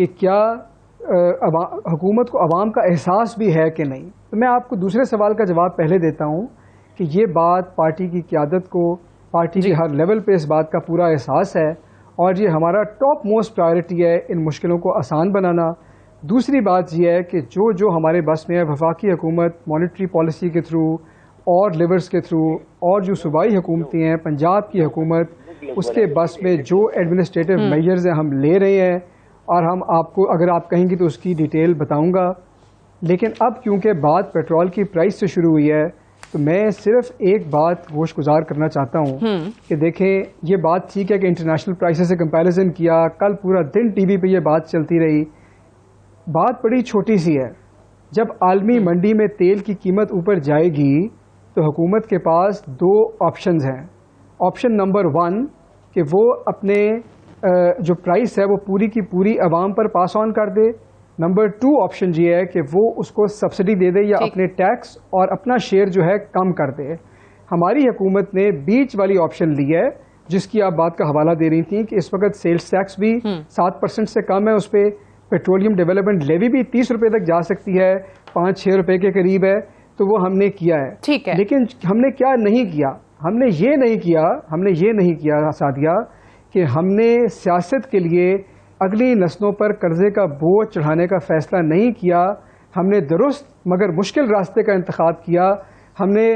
کہ کیا حکومت کو عوام کا احساس بھی ہے کہ نہیں. تو میں آپ کو دوسرے سوال کا جواب پہلے دیتا ہوں کہ یہ بات پارٹی کی قیادت کو، پارٹی کے ہر لیول پہ اس بات کا پورا احساس ہے، اور یہ ہمارا ٹاپ موسٹ پرائرٹی ہے ان مشکلوں کو آسان بنانا. دوسری بات یہ ہے کہ جو ہمارے بس میں ہے، وفاقی حکومت مانیٹری پالیسی کے تھرو اور لیورز کے تھرو، اور جو صوبائی حکومتیں ہیں، پنجاب کی حکومت، اس کے بس میں جو ایڈمنسٹریٹو میجرز ہیں ہم لے رہے ہیں، اور ہم آپ کو اگر آپ کہیں گی تو اس کی ڈیٹیل بتاؤں گا. لیکن اب کیونکہ بات پیٹرول کی پرائس سے شروع ہوئی ہے تو میں صرف ایک بات گوش گزار کرنا چاہتا ہوں کہ دیکھیں یہ بات ٹھیک ہے کہ انٹرنیشنل پرائسز سے کمپیریزن کیا، کل پورا دن ٹی وی پہ یہ بات چلتی رہی. بات بڑی چھوٹی سی ہے. جب عالمی منڈی میں تیل کی قیمت اوپر جائے گی تو حکومت کے پاس دو آپشنز ہیں. آپشن نمبر 1 کہ وہ اپنے جو پرائس ہے وہ پوری کی پوری عوام پر پاس آن کر دے. نمبر 2 آپشن یہ ہے کہ وہ اس کو سبسڈی دے دے یا اپنے ٹیکس اور اپنا شیئر جو ہے کم کر دے. ہماری حکومت نے بیچ والی آپشن لی ہے، جس کی آپ بات کا حوالہ دے رہی تھیں کہ اس وقت سیلز ٹیکس بھی 7% سے کم ہے اس پہ، پیٹرولیم ڈیولپمنٹ لیوی بھی 30 روپے تک جا سکتی ہے، 5-6 روپے کے قریب ہے. تو وہ ہم نے کیا ہے. لیکن ہم نے کیا نہیں کیا، ہم نے یہ نہیں کیا سعدیہ کہ ہم نے سیاست کے لیے اگلی نسلوں پر قرضے کا بوجھ چڑھانے کا فیصلہ نہیں کیا. ہم نے درست مگر مشکل راستے کا انتخاب کیا. ہم نے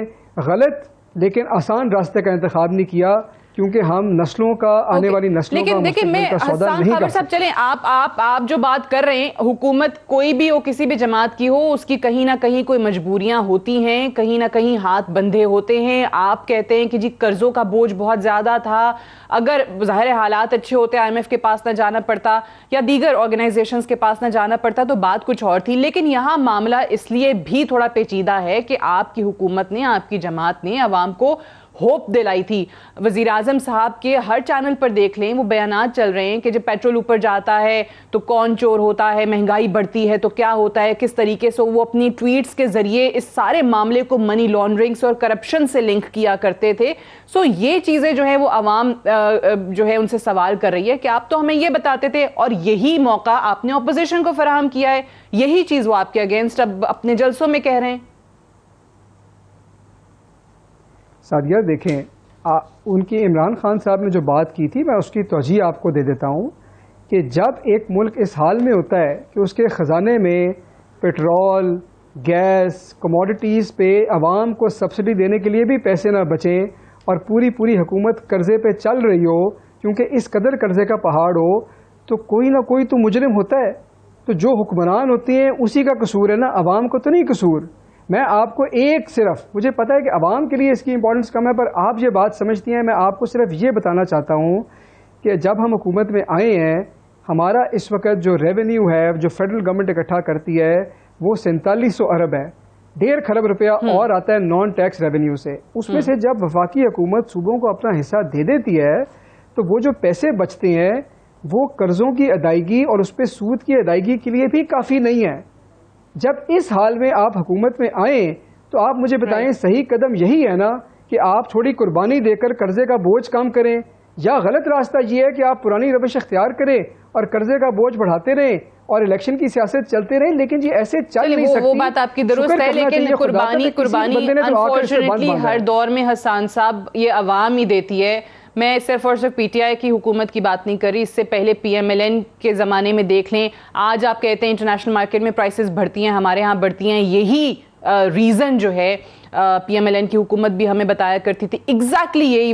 غلط لیکن آسان راستے کا انتخاب نہیں کیا، کیونکہ ہم نسلوں کا، آنے والی نسلوں کا مستقبل کا سودا نہیں کر سکتے. چلیں آپ جو بات کر رہے ہیں، حکومت کوئی بھی ہو، کسی بھی جماعت کی ہو، اس کی کہیں نہ کہیں کوئی مجبوریاں ہوتی ہیں، کہیں نہ کہیں ہاتھ بندھے ہوتے ہیں. آپ کہتے ہیں کہ جی قرضوں کا بوجھ بہت زیادہ تھا، اگر ظاہر حالات اچھے ہوتے، IMF کے پاس نہ جانا پڑتا یا دیگر آرگنائزیشنز کے پاس نہ جانا پڑتا تو بات کچھ اور تھی. لیکن یہاں معاملہ اس لیے بھی تھوڑا پیچیدہ ہے کہ آپ کی حکومت نے، آپ کی جماعت نے عوام کو ہوپ دلائی تھی. وزیر اعظم صاحب کے ہر چینل پر دیکھ لیں، وہ بیانات چل رہے ہیں کہ جب پیٹرول اوپر جاتا ہے تو کون چور ہوتا ہے، مہنگائی بڑھتی ہے تو کیا ہوتا ہے، کس طریقے سے وہ اپنی ٹویٹس کے ذریعے اس سارے معاملے کو منی لانڈرنگز اور کرپشن سے لنک کیا کرتے تھے. یہ چیزیں جو ہے وہ عوام جو ہے ان سے سوال کر رہی ہے کہ آپ تو ہمیں یہ بتاتے تھے، اور یہی موقع آپ نے اپوزیشن کو فراہم کیا ہے، یہی چیز وہ آپ کے اگینسٹ اب اپنے جلسوں میں کہہ رہے ہیں. سعدیہ دیکھیں، ان کی عمران خان صاحب نے جو بات کی تھی، میں اس کی توجیہ آپ کو دے دیتا ہوں کہ جب ایک ملک اس حال میں ہوتا ہے کہ اس کے خزانے میں پیٹرول، گیس، کموڈیٹیز پہ عوام کو سبسڈی دینے کے لیے بھی پیسے نہ بچیں، اور پوری حکومت قرضے پہ چل رہی ہو، کیونکہ اس قدر قرضے کا پہاڑ ہو، تو کوئی نہ کوئی تو مجرم ہوتا ہے. تو جو حکمران ہوتے ہیں اسی کا قصور ہے نا، عوام کو تو نہیں قصور. میں آپ کو صرف مجھے پتا ہے کہ عوام کے لیے اس کی امپورٹنس کم ہے، پر آپ یہ بات سمجھتی ہیں. میں آپ کو صرف یہ بتانا چاہتا ہوں کہ جب ہم حکومت میں آئے ہیں، ہمارا اس وقت جو ریونیو ہے، جو فیڈرل گورنمنٹ اکٹھا کرتی ہے، وہ 4700 ارب ہے. 1.5 خرب روپیہ اور آتا ہے نان ٹیکس ریونیو سے. اس میں سے جب وفاقی حکومت صوبوں کو اپنا حصہ دے دیتی ہے تو وہ جو پیسے بچتے ہیں وہ قرضوں کی ادائیگی اور اس پہ سود کی ادائیگی کے لیے بھی کافی نہیں ہے. جب اس حال میں آپ حکومت میں آئیں تو آپ مجھے بتائیں صحیح قدم یہی ہے نا کہ آپ تھوڑی قربانی دے کر قرضے کا بوجھ کم کریں، یا غلط راستہ یہ ہے کہ آپ پرانی روش اختیار کریں اور قرضے کا بوجھ بڑھاتے رہیں اور الیکشن کی سیاست چلتے رہیں؟ لیکن یہ ایسے چل نہیں سکتی. وہ بات آپ کی درست ہے، لیکن قربانی انفارچونیٹلی ہر دور میں حسان صاحب یہ عوام ہی دیتی ہے. میں صرف اور صرف پی ٹی آئی کی حکومت کی بات نہیں کر رہی، اس سے پہلے پی ایم ایل این کے زمانے میں دیکھ لیں. آج آپ کہتے ہیں انٹرنیشنل مارکیٹ میں پرائسز بڑھتی ہیں، ہمارے ہاں بڑھتی ہیں. یہی ریزن جو ہے پی ایم ایل این کی حکومت بھی ہمیں بتایا کرتی تھی، ایگزیکٹلی یہی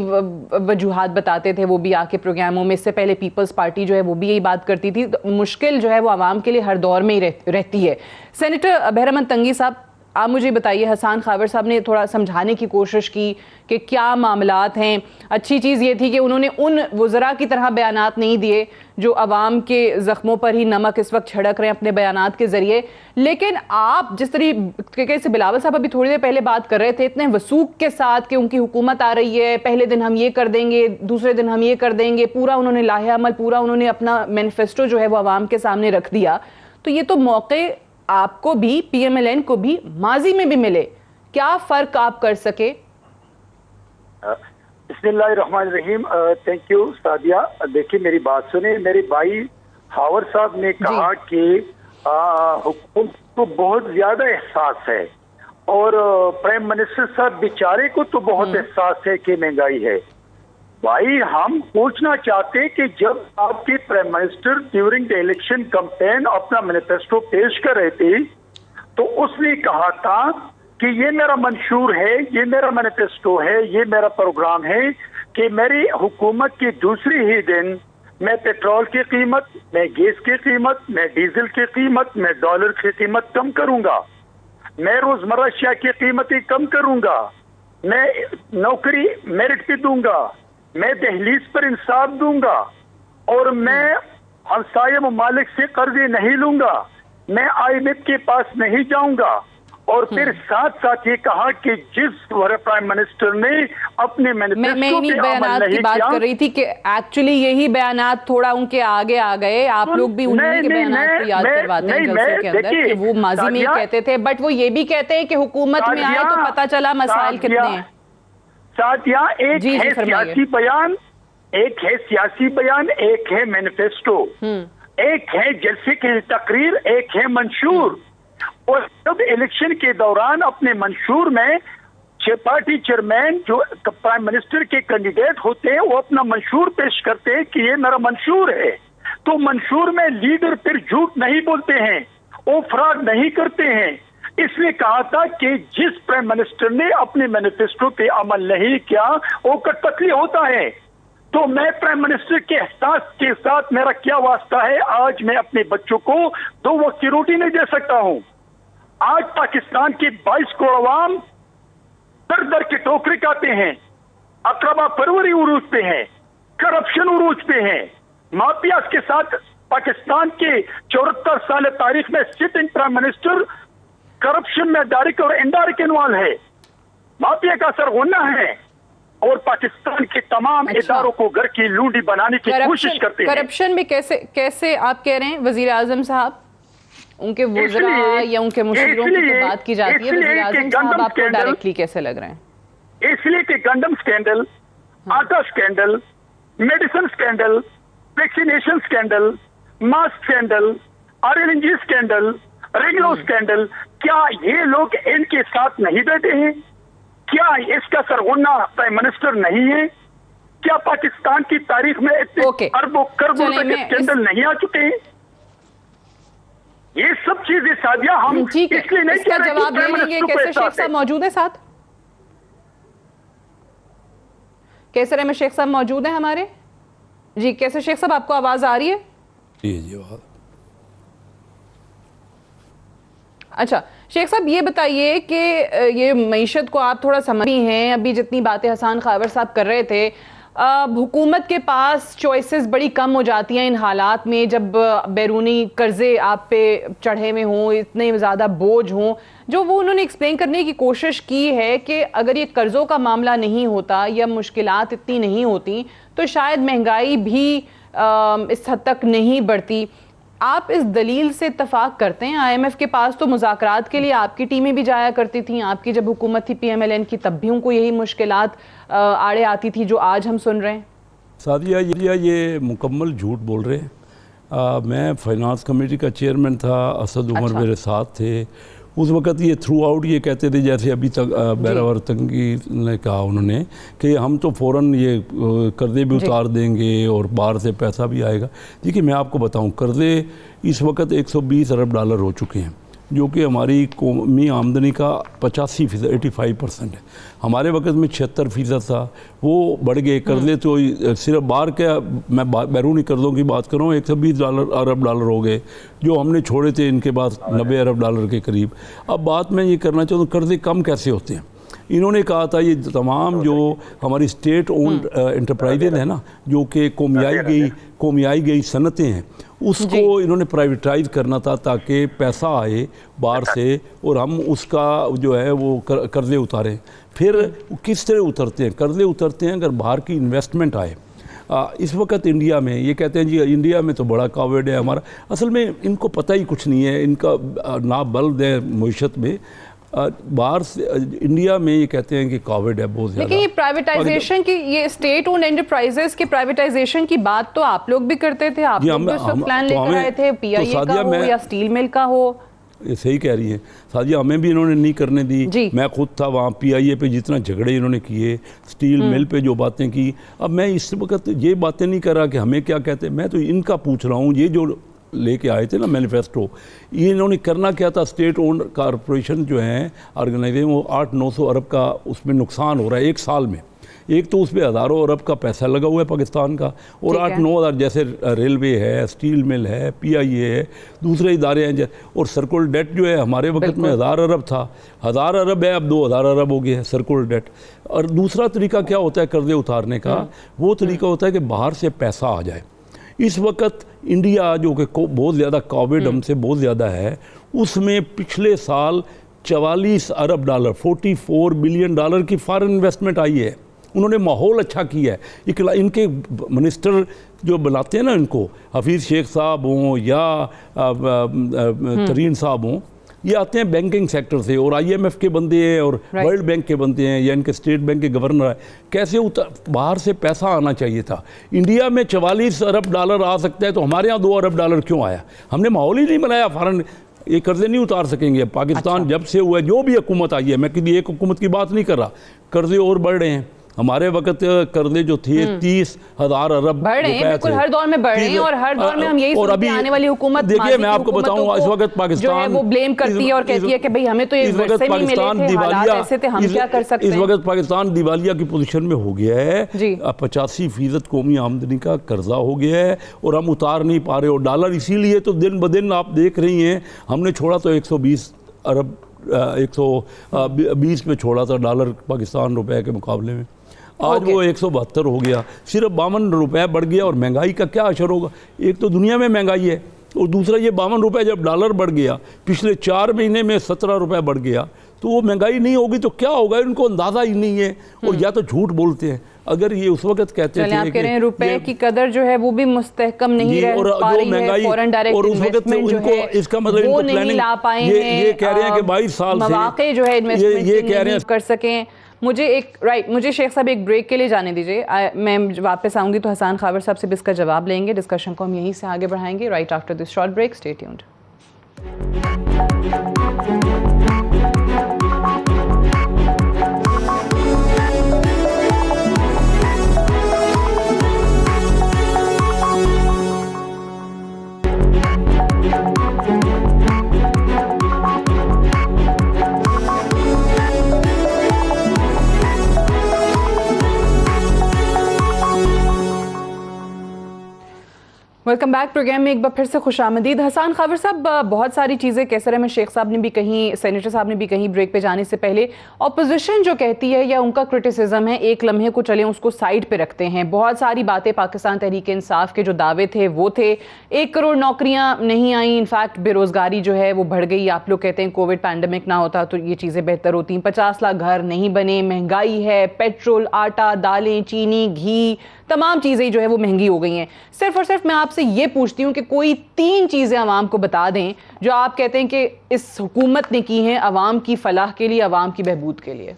وجوہات بتاتے تھے وہ بھی آ کے پروگراموں میں. اس سے پہلے پیپلز پارٹی جو ہے وہ بھی یہی بات کرتی تھی. مشکل جو ہے وہ عوام کے لیے ہر دور میں ہی رہتی ہے. سینیٹر بہرامند تنگی صاحب، آپ مجھے بتائیے، حسان خاور صاحب نے تھوڑا سمجھانے کی کوشش کی کہ کیا معاملات ہیں. اچھی چیز یہ تھی کہ انہوں نے ان وزراء کی طرح بیانات نہیں دیے جو عوام کے زخموں پر ہی نمک اس وقت چھڑک رہے ہیں اپنے بیانات کے ذریعے. لیکن آپ جس طریقے سے بلاول صاحب ابھی تھوڑی دیر پہلے بات کر رہے تھے، اتنے وثوق کے ساتھ کہ ان کی حکومت آ رہی ہے، پہلے دن ہم یہ کر دیں گے، دوسرے دن ہم یہ کر دیں گے، پورا انہوں نے لاہے عمل، پورا انہوں نے اپنا مینیفیسٹو جو ہے وہ عوام کے سامنے رکھ دیا. تو یہ تو موقع آپ کو بھی، پی ایم ایل این کو بھی ماضی میں بھی ملے، کیا فرق آپ کر سکے؟ بسم اللہ الرحمن الرحیم. Thank you Sadia. دیکھیے میری بات سنیں، میرے بھائی ہاور صاحب نے کہا کہ حکومت کو بہت زیادہ احساس ہے اور پرائم منسٹر صاحب بیچارے کو تو بہت احساس ہے کہ مہنگائی ہے. بھائی ہم پوچھنا چاہتے کہ جب آپ کے prime minister during the election campaign اپنا مینیفیسٹو پیش کر رہے تھے تو اس نے کہا تھا کہ یہ میرا منشور ہے, یہ میرا مینیفیسٹو ہے, یہ میرا پروگرام ہے کہ میری حکومت کی دوسری ہی دن میں پیٹرول کی قیمت, میں گیس کی قیمت, میں ڈیزل کی قیمت, میں ڈالر کی قیمت کم کروں گا, میں روزمرہ اشیاء کی قیمتیں کم کروں گا, میں نوکری میرٹ پہ دوں گا, میں دہلیز پر انصاف دوں گا, اور میں ہمسایہ ممالک سے قرضے نہیں لوں گا, میں IMF کے پاس نہیں جاؤں گا. اور پھر ساتھ ساتھ یہ کہا کہ جس پرائم منسٹر نے اپنے میں مینیفیسٹو انہی پہ عمل بیانات کی نہیں بات کیا, کر رہی تھی کہ ایکچولی یہی بیانات تھوڑا ان کے آگے آ گئے, آپ لوگ بھی انہی کے بیانات کو یاد کرواتے ہیں جلسے کے اندر کہ وہ ماضی میں ہی کہتے تھے, بٹ وہ یہ بھی کہتے ہیں کہ حکومت میں آئے تو پتہ چلا مسائل کتنے ہیں. ساتھیا ایک ہے سیاسی بیان, ایک ہے سیاسی بیان, ایک ہے مینیفیسٹو, ایک ہے جلسے کی تقریر, ایک ہے منشور. اور جب الیکشن کے دوران اپنے منشور میں پارٹی چیئرمین جو پرائم منسٹر کے کینڈیڈیٹ ہوتے ہیں وہ اپنا منشور پیش کرتے ہیں کہ یہ میرا منشور ہے, تو منشور میں لیڈر پھر جھوٹ نہیں بولتے ہیں, وہ فراڈ نہیں کرتے ہیں. اس نے کہا تھا کہ جس پرائم منسٹر نے اپنے مینیفیسٹو پہ عمل نہیں کیا وہ کٹپتلی ہوتا ہے. تو میں پرائم منسٹر کے احساس کے ساتھ میرا کیا واسطہ ہے؟ آج میں اپنے بچوں کو 2 وقت کی روٹی نہیں دے سکتا ہوں. آج پاکستان کی 22 کروڑ عوام در در کے ٹوکرے کھاتے ہیں, اقربا پروری عروج پہ ہیں, کرپشن عروج پہ ہیں, مافیاز کے ساتھ پاکستان کے 74 سال تاریخ میں سٹنگ پرائم منسٹر کرپشن میں ڈائریکٹ اور انڈائریکٹ انوالو ہے, مافیا کا سرغنہ ہے, اور پاکستان کے تمام اداروں کو گھر کی لونڈی بنانے کی کوشش کرتے ہیں. کرپشن میں کیسے آپ کہہ رہے ہیں وزیر اعظم صاحب, ان کے وزراء یا ان کے مشیروں کی تو بات کی جاتی ہے, وزیر اعظم صاحب آپ کو ڈائریکٹلی کیسے لگ رہے ہیں؟ اس لیے کہ گندم سکینڈل, آٹا scandal, medicine scandal, vaccination scandal, mask scandal, RLNG scandal, ریگلو سکینڈل, کیا یہ لوگ ان کے ساتھ نہیں بیٹھے ہیں؟ کیا اس کا سرغنہ پرائم منسٹر نہیں ہے؟ کیا پاکستان کی تاریخ میں اتنے اربوں کروڑوں تک سکینڈل نہیں آ چکے ہیں؟ یہ سب چیزیں سادیا ہم اس لیے نہیں کہہ رہے جواب لے لیں گے. کیسر شیخ صاحب موجود ہیں ساتھ؟ کیسر احمد شیخ صاحب موجود ہیں ہمارے؟ جی کیسر شیخ صاحب آپ کو آواز آ رہی ہے؟ جی اچھا شیخ صاحب یہ بتائیے کہ یہ معیشت کو آپ تھوڑا سمجھتی ہیں, ابھی جتنی باتیں حسان خاور صاحب کر رہے تھے, حکومت کے پاس چوائسز بڑی کم ہو جاتی ہیں ان حالات میں جب بیرونی قرضے آپ پہ چڑھے ہوئے ہوں, اتنے زیادہ بوجھ ہوں. جو وہ انہوں نے ایکسپلین کرنے کی کوشش کی ہے کہ اگر یہ قرضوں کا معاملہ نہیں ہوتا یا مشکلات اتنی نہیں ہوتی تو شاید مہنگائی بھی اس حد تک نہیں بڑھتی. آپ اس دلیل سے اتفاق کرتے ہیں؟ IMF کے پاس تو مذاکرات کے لیے آپ کی ٹیمیں بھی جایا کرتی تھیں, آپ کی جب حکومت تھی PMLN کی تب بھی ان کو یہی مشکلات آڑے آتی تھی جو آج ہم سن رہے ہیں. سعدیہ یہ مکمل جھوٹ بول رہے ہیں. میں فائنانس کمیٹی کا چیئرمین تھا, اسد عمر میرے ساتھ تھے. اس وقت یہ تھرو آؤٹ یہ کہتے تھے جیسے ابھی تک بیراور تنگی نے کہا انہوں نے کہ ہم تو فوراً یہ قرضے بھی اتار دیں گے اور باہر سے پیسہ بھی آئے گا. دیکھیے میں آپ کو بتاؤں, قرضے اس وقت 120 ارب ڈالر ہو چکے ہیں جو کہ ہماری قومی آمدنی کا 85% 85% ہے. ہمارے وقت میں 76% تھا, وہ بڑھ گئے. قرضے تو صرف باہر کے, میں بیرونی قرضوں کی بات کروں, 120 ارب ڈالر ہو گئے جو ہم نے چھوڑے تھے ان کے بعد 90 ارب ڈالر کے قریب. اب بات میں یہ کرنا چاہتا ہوں قرضے کم کیسے ہوتے ہیں. انہوں نے کہا تھا یہ تمام جو ہماری اسٹیٹ اونڈ انٹرپرائزز ہیں نا, جو کہ قومیائی گئی صنعتیں ہیں, اس کو انہوں نے پرائیویٹائز کرنا تھا تاکہ پیسہ آئے باہر سے اور ہم اس کا جو ہے وہ قرضے اتاریں. پھر کس طرح اترتے ہیں؟ قرضے اترتے ہیں اگر باہر کی انویسٹمنٹ آئے. اس وقت انڈیا میں یہ کہتے ہیں جی انڈیا میں تو بڑا کووڈ ہے ہمارا, اصل میں ان کو پتہ ہی کچھ نہیں ہے, ان کا نا بلد ہے معیشت میں. باہر سے انڈیا میں یہ کہتے ہیں کہ کووڈ ہے بہت زیادہ. لیکن یہ پرائیویٹائزیشن کی, یہ اسٹیٹ اونڈ انٹرپرائزز کی پرائیویٹائزیشن کی بات تو آپ لوگ بھی کرتے تھے, آپ لوگ بھی پلان لے کر آئے تھے, پی آئی اے کا ہو یا اسٹیل مل کا ہو. یہ صحیح کہہ رہی ہیں سعدیہ, ہمیں بھی انہوں نے نہیں کرنے دی. میں خود تھا وہاں, پی آئی اے پہ جتنا جھگڑے انہوں نے کیے, اسٹیل مل پہ جو باتیں کی. اب میں اس وقت یہ باتیں نہیں کر رہا کہ ہمیں کیا کہتے ہیں, میں تو ان کا پوچھ رہا ہوں. یہ جو لے کے آئے تھے نا مینیفیسٹو, یہ انہوں نے کرنا کیا تھا؟ اسٹیٹ اونڈ کارپوریشن جو ہیں آرگنائزیشن, وہ 800-900 ارب کا اس میں نقصان ہو رہا ہے ایک سال میں. ایک تو اس پہ ہزاروں ارب کا پیسہ لگا ہوا ہے پاکستان کا, اور 8-9 ہزار جیسے ریلوے ہے, اسٹیل مل ہے, پی آئی اے ہے, دوسرے ادارے ہیں. اور سرکل ڈیٹ جو ہے ہمارے وقت میں 1000 ارب تھا, 1000 ارب ہے, اب 2000 ارب ہو گیا ہے سرکل ڈیٹ. اور دوسرا طریقہ کیا ہوتا ہے قرضے اتارنے کا؟ وہ طریقہ ہوتا ہے کہ باہر سے پیسہ آ جائے. اس وقت انڈیا جو کہ بہت زیادہ کووڈ ہم سے بہت زیادہ ہے, اس میں پچھلے سال 44 ارب ڈالر, $44 بلین کی فارن انویسٹمنٹ آئی ہے. انہوں نے ماحول اچھا کیا ہے. ان کے منسٹر جو بلاتے ہیں نا, ان کو حفیظ شیخ صاحب ہوں یا ترین صاحب ہوں, یہ آتے ہیں بینکنگ سیکٹر سے, اور آئی ایم ایف کے بندے ہیں اور ورلڈ بینک کے بندے ہیں, یا ان کے اسٹیٹ بینک کے گورنر ہیں. کیسے باہر سے پیسہ آنا چاہیے تھا. انڈیا میں 44 ارب ڈالر آ سکتا ہے, تو ہمارے یہاں 2 ارب ڈالر کیوں آیا؟ ہم نے ماحول ہی نہیں بنایا. فارن یہ قرضے نہیں اتار سکیں گے. پاکستان جب سے ہوا ہے, جو بھی حکومت آئی ہے, میں کسی ایک حکومت کی بات نہیں کر رہا, قرضے اور بڑھ رہے ہیں. ہمارے وقت قرضے جو تھے 30,000 ارب بڑھ رہے ہیں, بالکل ہر دور میں بڑھ رہے ہیں, اور ہر دور میں ہم یہی سنتے ہیں آنے والی حکومت, دیکھیے میں آپ کو بتاؤں, اس وقت پاکستان جو ہے وہ بلیم کرتی ہے اور کہتی ہے کہ بھئی ہمیں تو یہ ورثے نہیں ملے تھے, حالات ایسے تھے, ہم کیا کر سکتے ہیں. اس وقت پاکستان دیوالیہ کی پوزیشن میں ہو گیا ہے. 85% قومی آمدنی کا قرضہ ہو گیا ہے, اور ہم اتار نہیں پا رہے. اور ڈالر اسی لیے تو دن بدن آپ دیکھ رہی ہیں, ہم نے چھوڑا تو 120 ارب 120 پہ چھوڑا تھا ڈالر پاکستان روپے کے مقابلے میں. آج وہ 172 ہو گیا, صرف 52 روپے بڑھ گیا. اور مہنگائی کا کیا اثر ہوگا؟ ایک تو دنیا میں مہنگائی ہے, اور دوسرا یہ 52 روپے جب ڈالر بڑھ گیا, پچھلے 4 مہینے میں 17 روپے بڑھ گیا, تو وہ مہنگائی نہیں ہوگی تو کیا ہوگا؟ ان کو اندازہ ہی نہیں ہے, اور یا تو جھوٹ بولتے ہیں. اگر یہ اس وقت کہتے تھے آپ کہہ رہے ہیں روپے کی قدر جو ہے وہ بھی مستحکم نہیں رہ پا رہی ہے, فورن ڈائریکٹ انویسٹمنٹ جو ہے اس کا مطلب وہ نہیں لا پائے ہیں, یہ کہہ رہے ہیں کہ 22 سال سے مواقع جو ہے انویسٹمنٹ کے نہیں کر سکیں. مجھے شیخ صاحب ایک بریک کے لیے جانے دیجیے, میں واپس آؤں گی تو حسان خاور صاحب سے بھی اس کا جواب لیں گے. ڈسکشن کو ہم یہیں سے آگے بڑھائیں گے right after this short break. Stay tuned. Welcome back. Programme میں ایک بار پھر سے خوش آمدید. حسان خاور صاحب, بہت ساری چیزیں کیسر احمد شیخ صاحب نے بھی کہیں, سینیٹر صاحب نے بھی کہیں بریک پہ جانے سے پہلے. اپوزیشن جو کہتی ہے یا ان کا کرٹیسزم ہے, ایک لمحے کو چلیں اس کو سائڈ پہ رکھتے ہیں. بہت ساری باتیں پاکستان تحریک انصاف کے جو دعوے تھے وہ تھے. 1 کروڑ نوکریاں نہیں آئیں, انفیکٹ بے روزگاری جو ہے وہ بڑھ گئی. آپ لوگ کہتے ہیں کووڈ پینڈیمک نہ ہوتا تو یہ چیزیں بہتر ہوتی. 50 لاکھ گھر نہیں بنے. مہنگائی ہے, پیٹرول, آٹا, دالیں, چینی, گھی, تمام چیزیں جو ہے وہ مہنگی ہو گئی ہیں. صرف اور صرف میں آپ سے یہ پوچھتی ہوں کہ کوئی 3 چیزیں عوام کو بتا دیں جو آپ کہتے ہیں کہ اس حکومت نے کی ہیں عوام کی فلاح کے لیے, عوام کی بہبود کے لیے.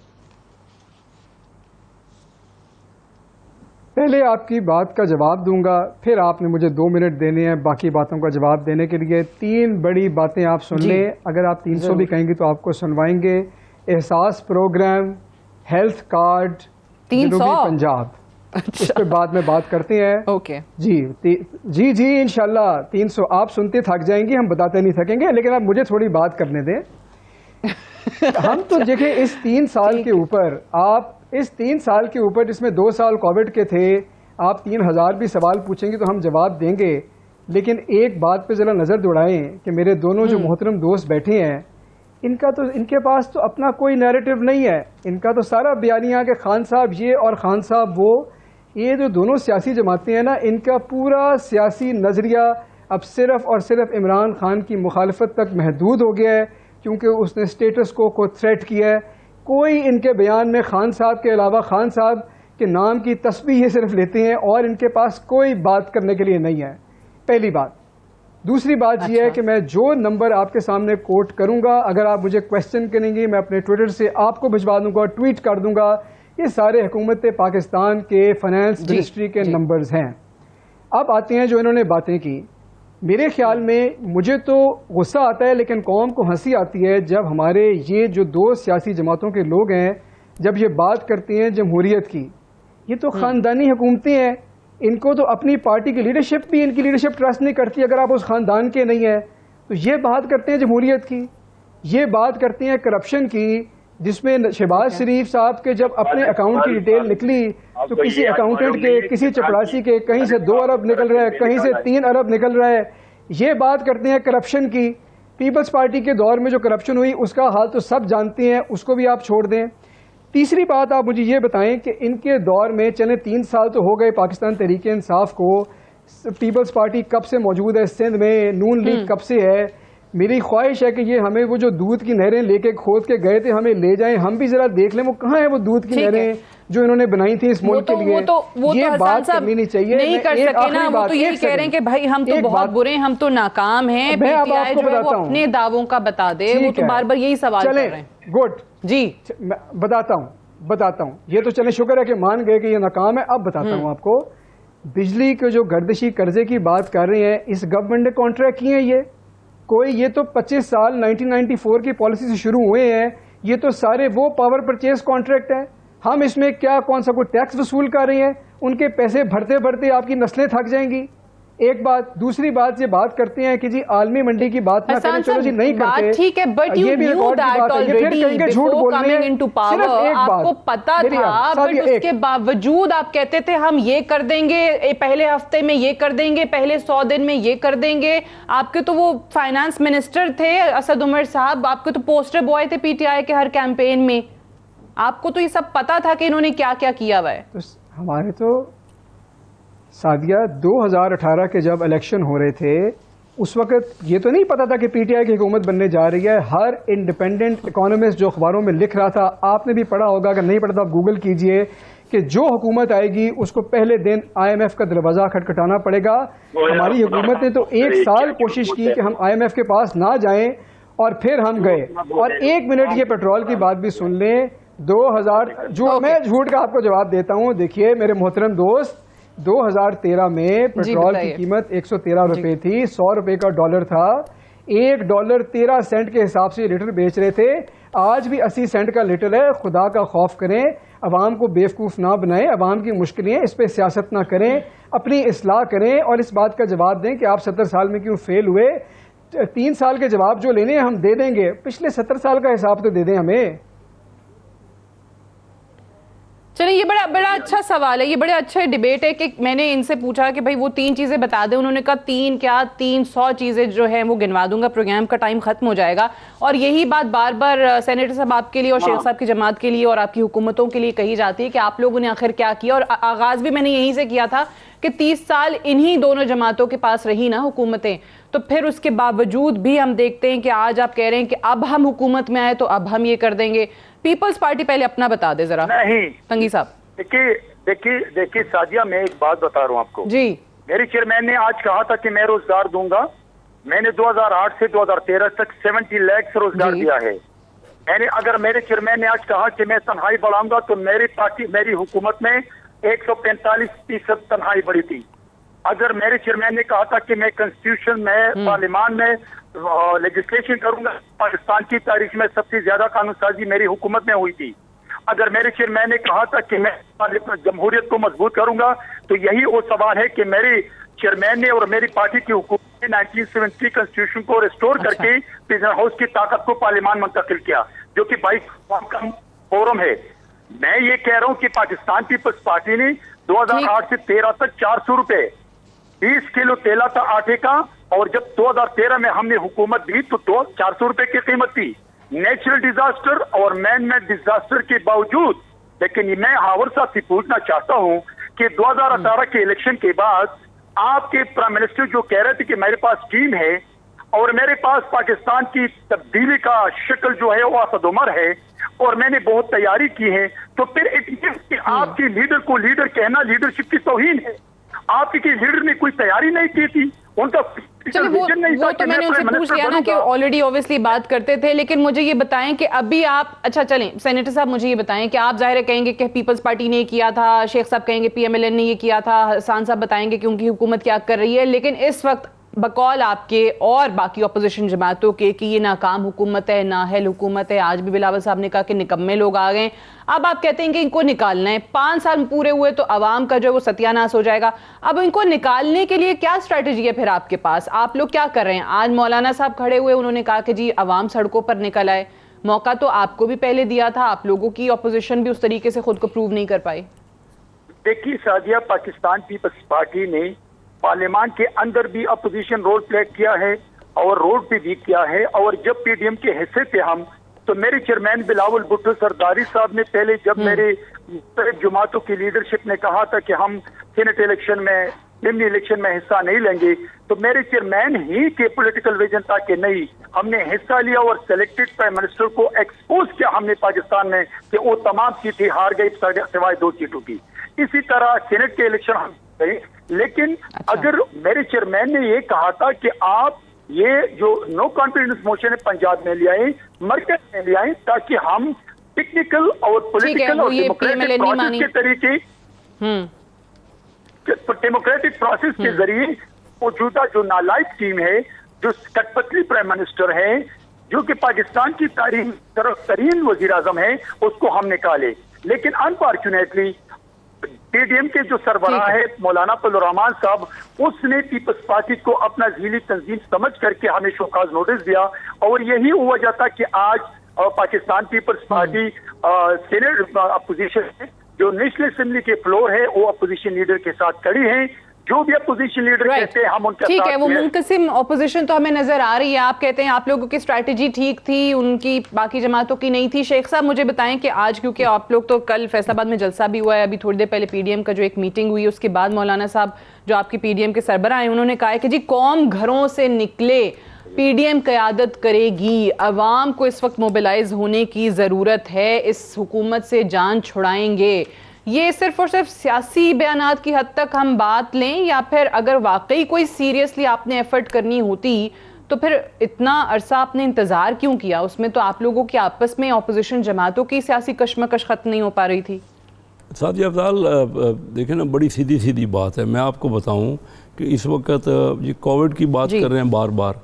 پہلے آپ کی بات کا جواب دوں گا, پھر آپ نے مجھے 2 منٹ دینے ہیں باقی باتوں کا جواب دینے کے لیے. 3 بڑی باتیں آپ سن لیں. اگر آپ 300 بھی کہیں گی تو آپ کو سنوائیں گے. احساس پروگرام, ہیلتھ کارڈ, جنوبی پنجاب, اس پہ بعد میں بات کرتے ہیں. اوکے جی انشاءاللہ 300 آپ سنتے تھک جائیں گی, ہم بتاتے نہیں تھکیں گے, لیکن آپ مجھے تھوڑی بات کرنے دیں. ہم تو دیکھیں اس 3 سال کے اوپر, آپ اس 3 سال کے اوپر جس میں 2 سال کووڈ کے تھے, آپ 3000 بھی سوال پوچھیں گے تو ہم جواب دیں گے. لیکن ایک بات پہ ذرا نظر دوڑائیں کہ میرے دونوں جو محترم دوست بیٹھے ہیں, ان کے پاس تو اپنا کوئی نیریٹو نہیں ہے. ان کا تو سارا بیانیہ کہ خان صاحب یہ اور خان صاحب وہ. یہ جو دونوں سیاسی جماعتیں ہیں نا, ان کا پورا سیاسی نظریہ اب صرف اور صرف عمران خان کی مخالفت تک محدود ہو گیا ہے, کیونکہ اس نے اسٹیٹس کو تھریٹ کیا ہے. کوئی ان کے بیان میں خان صاحب کے علاوہ خان صاحب کے نام کی تسبیح صرف لیتے ہیں, اور ان کے پاس کوئی بات کرنے کے لیے نہیں ہے. پہلی بات. دوسری بات یہ ہے کہ میں جو نمبر آپ کے سامنے کوٹ کروں گا، اگر آپ مجھے کویسچن کریں گے میں اپنے ٹویٹر سے آپ کو بھجوا دوں گا، ٹویٹ کر دوں گا. یہ سارے حکومت پاکستان کے فائنانس منسٹری کے نمبرز ہیں. اب آتے ہیں جو انہوں نے باتیں کی. میرے خیال میں مجھے تو غصہ آتا ہے لیکن قوم کو ہنسی آتی ہے جب ہمارے یہ جو دو سیاسی جماعتوں کے لوگ ہیں جب یہ بات کرتے ہیں جمہوریت کی. یہ تو خاندانی حکومتیں ہیں، ان کو تو اپنی پارٹی کی لیڈرشپ بھی ان کی لیڈرشپ ٹرسٹ نہیں کرتی اگر آپ اس خاندان کے نہیں ہیں. تو یہ بات کرتے ہیں جمہوریت کی، یہ بات کرتے ہیں کرپشن کی، جس میں شہباز شریف صاحب کے جب اپنے اکاؤنٹ کی ڈیٹیل نکلی تو کسی اکاؤنٹنٹ کے، کسی چپراسی کے کہیں سے 2 ارب نکل رہا ہے، کہیں سے 3 ارب نکل رہا ہے. یہ بات کرتے ہیں کرپشن کی. پیپلز پارٹی کے دور میں جو کرپشن ہوئی اس کا حال تو سب جانتے ہیں، اس کو بھی آپ چھوڑ دیں. تیسری بات آپ مجھے یہ بتائیں کہ ان کے دور میں چلے 3 سال تو ہو گئے پاکستان تحریک انصاف کو، پیپلز پارٹی کب سے موجود ہے سندھ میں، نون لیگ کب سے ہے. میری خواہش ہے کہ یہ ہمیں وہ جو دودھ کی نہریں لے کے کھود کے گئے تھے ہمیں لے جائیں، ہم بھی ذرا دیکھ لیں وہ کہاں ہیں وہ دودھ کی نہریں جو انہوں نے بنائی تھی اس ملک کے لیے. یہ بات کرنی نہیں چاہیے. نہیں کر سکے نا، وہ تو یہی کہہ رہے ہیں کہ بھائی ہم تو بہت برے ہیں، ہم تو ناکام ہیں. میں اب آپ کو بتاتا ہوں، اپنے دعووں کا بتا دے، وہ تو بار بار یہی سوال کر رہے ہیں. گڈ جی بتاتا ہوں. یہ تو چلے شکر ہے کہ مان گئے کہ یہ ناکام ہے. اب بتاتا ہوں آپ کو، بجلی کے جو گردشی قرضے کی بات کر رہے ہیں اس گورنمنٹ نے کانٹریکٹ کیے ہیں. یہ تو 25 سال 1994 کی پالیسی سے شروع ہوئے ہیں. یہ تو سارے وہ پاور پرچیز کانٹریکٹ ہیں. ہم اس میں کیا کون سا کوئی ٹیکس وصول کر رہے ہیں؟ ان کے پیسے بھرتے بھرتے آپ کی نسلیں تھک جائیں گی. ایک بات. دوسری بات یہ بات کرتے ہیں کہ جی عالمی منڈی کی بات نہ کریں، چلو جی نہیں کرتے، ٹھیک ہے، بٹ یہ بھی ریکارڈ کی بات ہے. یہ پھر کہیں گے جھوٹ بول رہے ہیں. صرف ایک بات آپ کو پتا تھا بٹ اس کے باوجود آپ کہتے تھے ہم یہ کر دیں گے، پہلے ہفتے میں یہ کر دیں گے، پہلے 100 دن میں یہ کر دیں گے. آپ کے تو وہ فائنانس منسٹر تھے اسد عمر صاحب، آپ کے تو پوسٹر بوائے تھے پی ٹی آئی کے ہر کیمپین میں. آپ کو تو یہ سب پتا تھا کہ انہوں نے کیا کیا کیا ہوا ہے. ہمارے تو سعدیہ 2018 کے جب الیکشن ہو رہے تھے اس وقت یہ تو نہیں پتا تھا کہ پی ٹی آئی کی حکومت بننے جا رہی ہے. ہر انڈیپینڈنٹ اکانومسٹ جو اخباروں میں لکھ رہا تھا، آپ نے بھی پڑھا ہوگا، اگر نہیں پڑھا تو آپ گوگل کیجئے کہ جو حکومت آئے گی اس کو پہلے دن آئی ایم ایف کا دروازہ کھٹکھٹانا پڑے گا. ہماری حکومت نے تو 1 سال کوشش کی کہ ہم آئی ایم ایف کے پاس نہ جائیں اور پھر ہم گئے. اور 1 منٹ یہ پیٹرول کی بات بھی سن لیں. 2000 جو میں جھوٹ کا آپ کو جواب دیتا ہوں. دیکھیے میرے محترم دوست، 2013 میں پیٹرول کی قیمت 113 روپے تھی، 100 روپے کا ڈالر تھا. $1.13 کے حساب سے لیٹر بیچ رہے تھے. آج بھی 80 سینٹ کا لیٹر ہے. خدا کا خوف کریں، عوام کو بیوقوف نہ بنائیں. عوام کی مشکلیں اس پہ سیاست نہ کریں، اپنی اصلاح کریں اور اس بات کا جواب دیں کہ آپ 70 سال میں کیوں فیل ہوئے. 3 سال کے جواب جو لینے ہم دے دیں گے، پچھلے 70 سال کا حساب تو دے دیں ہمیں. چلیں یہ بڑا اچھا سوال ہے، یہ بڑے اچھا ڈیبیٹ ہے کہ میں نے ان سے پوچھا کہ بھائی وہ 3 چیزیں بتا دیں. انہوں نے کہا 3 کیا 300 چیزیں جو ہیں وہ گنوا دوں گا، پروگرام کا ٹائم ختم ہو جائے گا. اور یہی بات بار بار سینیٹر صاحب آپ کے لیے اور شیخ صاحب کی جماعت کے لیے اور آپ کی حکومتوں کے لیے کہی جاتی ہے کہ آپ لوگوں نے آخر کیا کیا. اور آغاز بھی میں نے یہیں سے کیا تھا کہ 30 سال انہی دونوں جماعتوں کے پاس رہی نا حکومتیں. تو پھر اس کے باوجود بھی ہم دیکھتے ہیں کہ آج آپ کہہ رہے ہیں کہ اب ہم حکومت میں آئے تو اب ہم یہ کر دیں گے. پیپلز پارٹی پہلے اپنا بتا دے ذرا. نہیں تنگی صاحب دیکھیے سعدیہ، میں ایک بات بتا رہا ہوں آپ کو. جی میری چیئرمین نے آج کہا تھا کہ میں روزگار دوں گا. میں نے 2008 سے 2013 تک 70 لاکھ روزگار دیا ہے. اگر میرے چیئرمین نے آج کہا کہ میں تنہائی بڑھاؤں گا تو میری پارٹی، میری حکومت میں 145% تنہائی بڑھی تھی. اگر میرے چیئرمین نے کہا تھا کہ میں کنسٹیٹیوشن میں پارلیمان میں لیجسلیشن کروں گا، پاکستان کی تاریخ میں سب سے زیادہ قانون سازی میری حکومت میں ہوئی تھی. اگر میرے چیئرمین نے کہا تھا کہ میں جمہوریت کو مضبوط کروں گا تو یہی وہ سوال ہے کہ میری چیئرمین نے اور میری پارٹی کی حکومت نے 1970 کنسٹیٹیوشن کو ریسٹور کر کے پریزیڈنٹ ہاؤس کی طاقت کو پارلیمان منتقل کیا، جو کہ 22 کا فورم ہے. میں یہ کہہ رہا ہوں کہ پاکستان پیپلز پارٹی نے 2008 سے 13 تک 400 روپے 20 کلو تیلا تھا آٹے کا، اور جب 2013 میں ہم نے حکومت دی تو 400 روپے کی قیمت تھی. نیچرل ڈیزاسٹر اور مین میڈ ڈیزاسٹر کے باوجود، لیکن میں ہاور صاحب سے پوچھنا چاہتا ہوں کہ 2018 کے الیکشن کے بعد آپ کے پرائم منسٹر جو کہہ رہے تھے کہ میرے پاس ٹیم ہے اور میرے پاس پاکستان کی تبدیلی کا شکل جو ہے وہ اسد عمر ہے اور میں نے بہت تیاری کی ہے، تو پھر آپ کی لیڈر کو لیڈر کہنا لیڈرشپ کی توہین ہے. آپ کی لیڈر نے کوئی تیاری نہیں کی تھی، ان کا وہ تو میں نے ان سے پوچھ لیا نا کہ آلریڈی اوبیسلی بات کرتے تھے، لیکن مجھے یہ بتائیں کہ ابھی آپ، اچھا چلیں سینیٹر صاحب مجھے یہ بتائیں کہ آپ ظاہر کہیں گے کہ پیپلز پارٹی نے کیا تھا، شیخ صاحب کہیں گے پی ایم ایل این نے یہ کیا تھا، حسان صاحب بتائیں گے کہ ان کی حکومت کیا کر رہی ہے، لیکن اس وقت بقول آپ کے اور باقی اپوزیشن جماعتوں کے کہ یہ ناکام حکومت ہے، نااہل حکومت ہے، آج بھی بلاول صاحب نے کہا کہ نکمے لوگ آ گئے، اب آپ کہتے ہیں کہ ان کو نکالنا ہے، 5 سال پورے ہوئے تو عوام کا جو وہ ستیہ ناس ہو جائے گا، اب ان کو نکالنے کے لیے کیا اسٹریٹجی ہے پھر آپ کے پاس؟ آپ لوگ کیا کر رہے ہیں؟ آج مولانا صاحب کھڑے ہوئے، انہوں نے کہا کہ جی عوام سڑکوں پر نکل آئے، موقع تو آپ کو بھی پہلے دیا تھا، آپ لوگوں کی اپوزیشن بھی اس طریقے سے خود کو پروو نہیں کر پائی۔ دیکھیے سعدیہ، پاکستان پیپلز پارٹی نے پارلیمان کے اندر بھی اپوزیشن رول پلے کیا ہے اور روڈ پہ بھی کیا ہے، اور جب پی ڈی ایم کے حصے تھے ہم تو میرے چیئرمین بلاول بھٹو سرداری صاحب نے پہلے جب میرے مختلف جماعتوں کی لیڈرشپ نے کہا تھا کہ ہم سینٹ الیکشن میں ضمنی الیکشن میں حصہ نہیں لیں گے، تو میرے چیئرمین ہی کے پولیٹیکل ویژن تھا کہ نہیں، ہم نے حصہ لیا اور سلیکٹڈ پرائم منسٹر کو ایکسپوز کیا ہم نے پاکستان میں کہ وہ تمام سیٹیں ہار گئی سوائے 2 سیٹوں کی۔ اسی طرح سینٹ کے الیکشن ہم گئے، لیکن اگر میرے چیئرمین نے یہ کہا تھا کہ آپ یہ جو نو کانفیڈنس موشن ہے پنجاب میں لے آئیں، مرکز میں لے آئیں، تاکہ ہم ٹیکنیکل اور پولیٹیکل اور ڈیموکریٹک پروسیس کے طریقے ڈیموکریٹک پروسیس کے ذریعے موجودہ جو نالائق ٹیم ہے، جو کٹ پتلی پرائم منسٹر ہے، جو کہ پاکستان کی طرف ترین وزیر اعظم ہے، اس کو ہم نکالے، لیکن انفارچونیٹلی پی ڈی ایم کے جو سربراہ ہے مولانا فضل الرحمان صاحب، اس نے پیپلز پارٹی کو اپنا ذیلی تنظیم سمجھ کر کے ہمیں شوکاز نوٹس دیا، اور یہی وجہ تھا کہ آج Pakistan Peoples Party senate opposition جو نیشنل اسمبلی کے فلور ہے وہ اپوزیشن لیڈر کے ساتھ کھڑی ہیں، جو بھی اپوزیشن لیڈر کہتے ہیں ہم ان کے ساتھ ہیں۔ ٹھیک ہے، وہ منقسم اپوزیشن تو ہمیں نظر آ رہی ہے، آپ کہتے ہیں آپ لوگوں کی اسٹریٹجی ٹھیک تھی، ان کی باقی جماعتوں کی نہیں تھی۔ شیخ صاحب مجھے بتائیں کہ آج کیونکہ آپ لوگ تو کل فیصل آباد میں جلسہ بھی ہوا ہے، ابھی تھوڑی دیر پہلے پی ڈی ایم کا جو ایک میٹنگ ہوئی، اس کے بعد مولانا صاحب جو آپ کی پی ڈی ایم کے سربراہ ہیں انہوں نے کہا ہے کہ جی قوم گھروں سے نکلے، پی ڈی ایم قیادت کرے گی، عوام کو اس وقت موبلائز ہونے کی ضرورت ہے، اس حکومت سے جان چھڑائیں گے۔ یہ صرف اور صرف سیاسی بیانات کی حد تک ہم بات لیں، یا پھر اگر واقعی کوئی سیریسلی آپ نے ایفرٹ کرنی ہوتی تو پھر اتنا عرصہ آپ نے انتظار کیوں کیا؟ اس میں تو آپ لوگوں کی آپس میں اپوزیشن جماعتوں کی سیاسی کشمکش ختم نہیں ہو پا رہی تھی۔ سعدیہ افضال دیکھیں نا، بڑی سیدھی بات ہے، میں آپ کو بتاؤں کہ اس وقت یہ کووڈ کی بات کر رہے ہیں بار بار،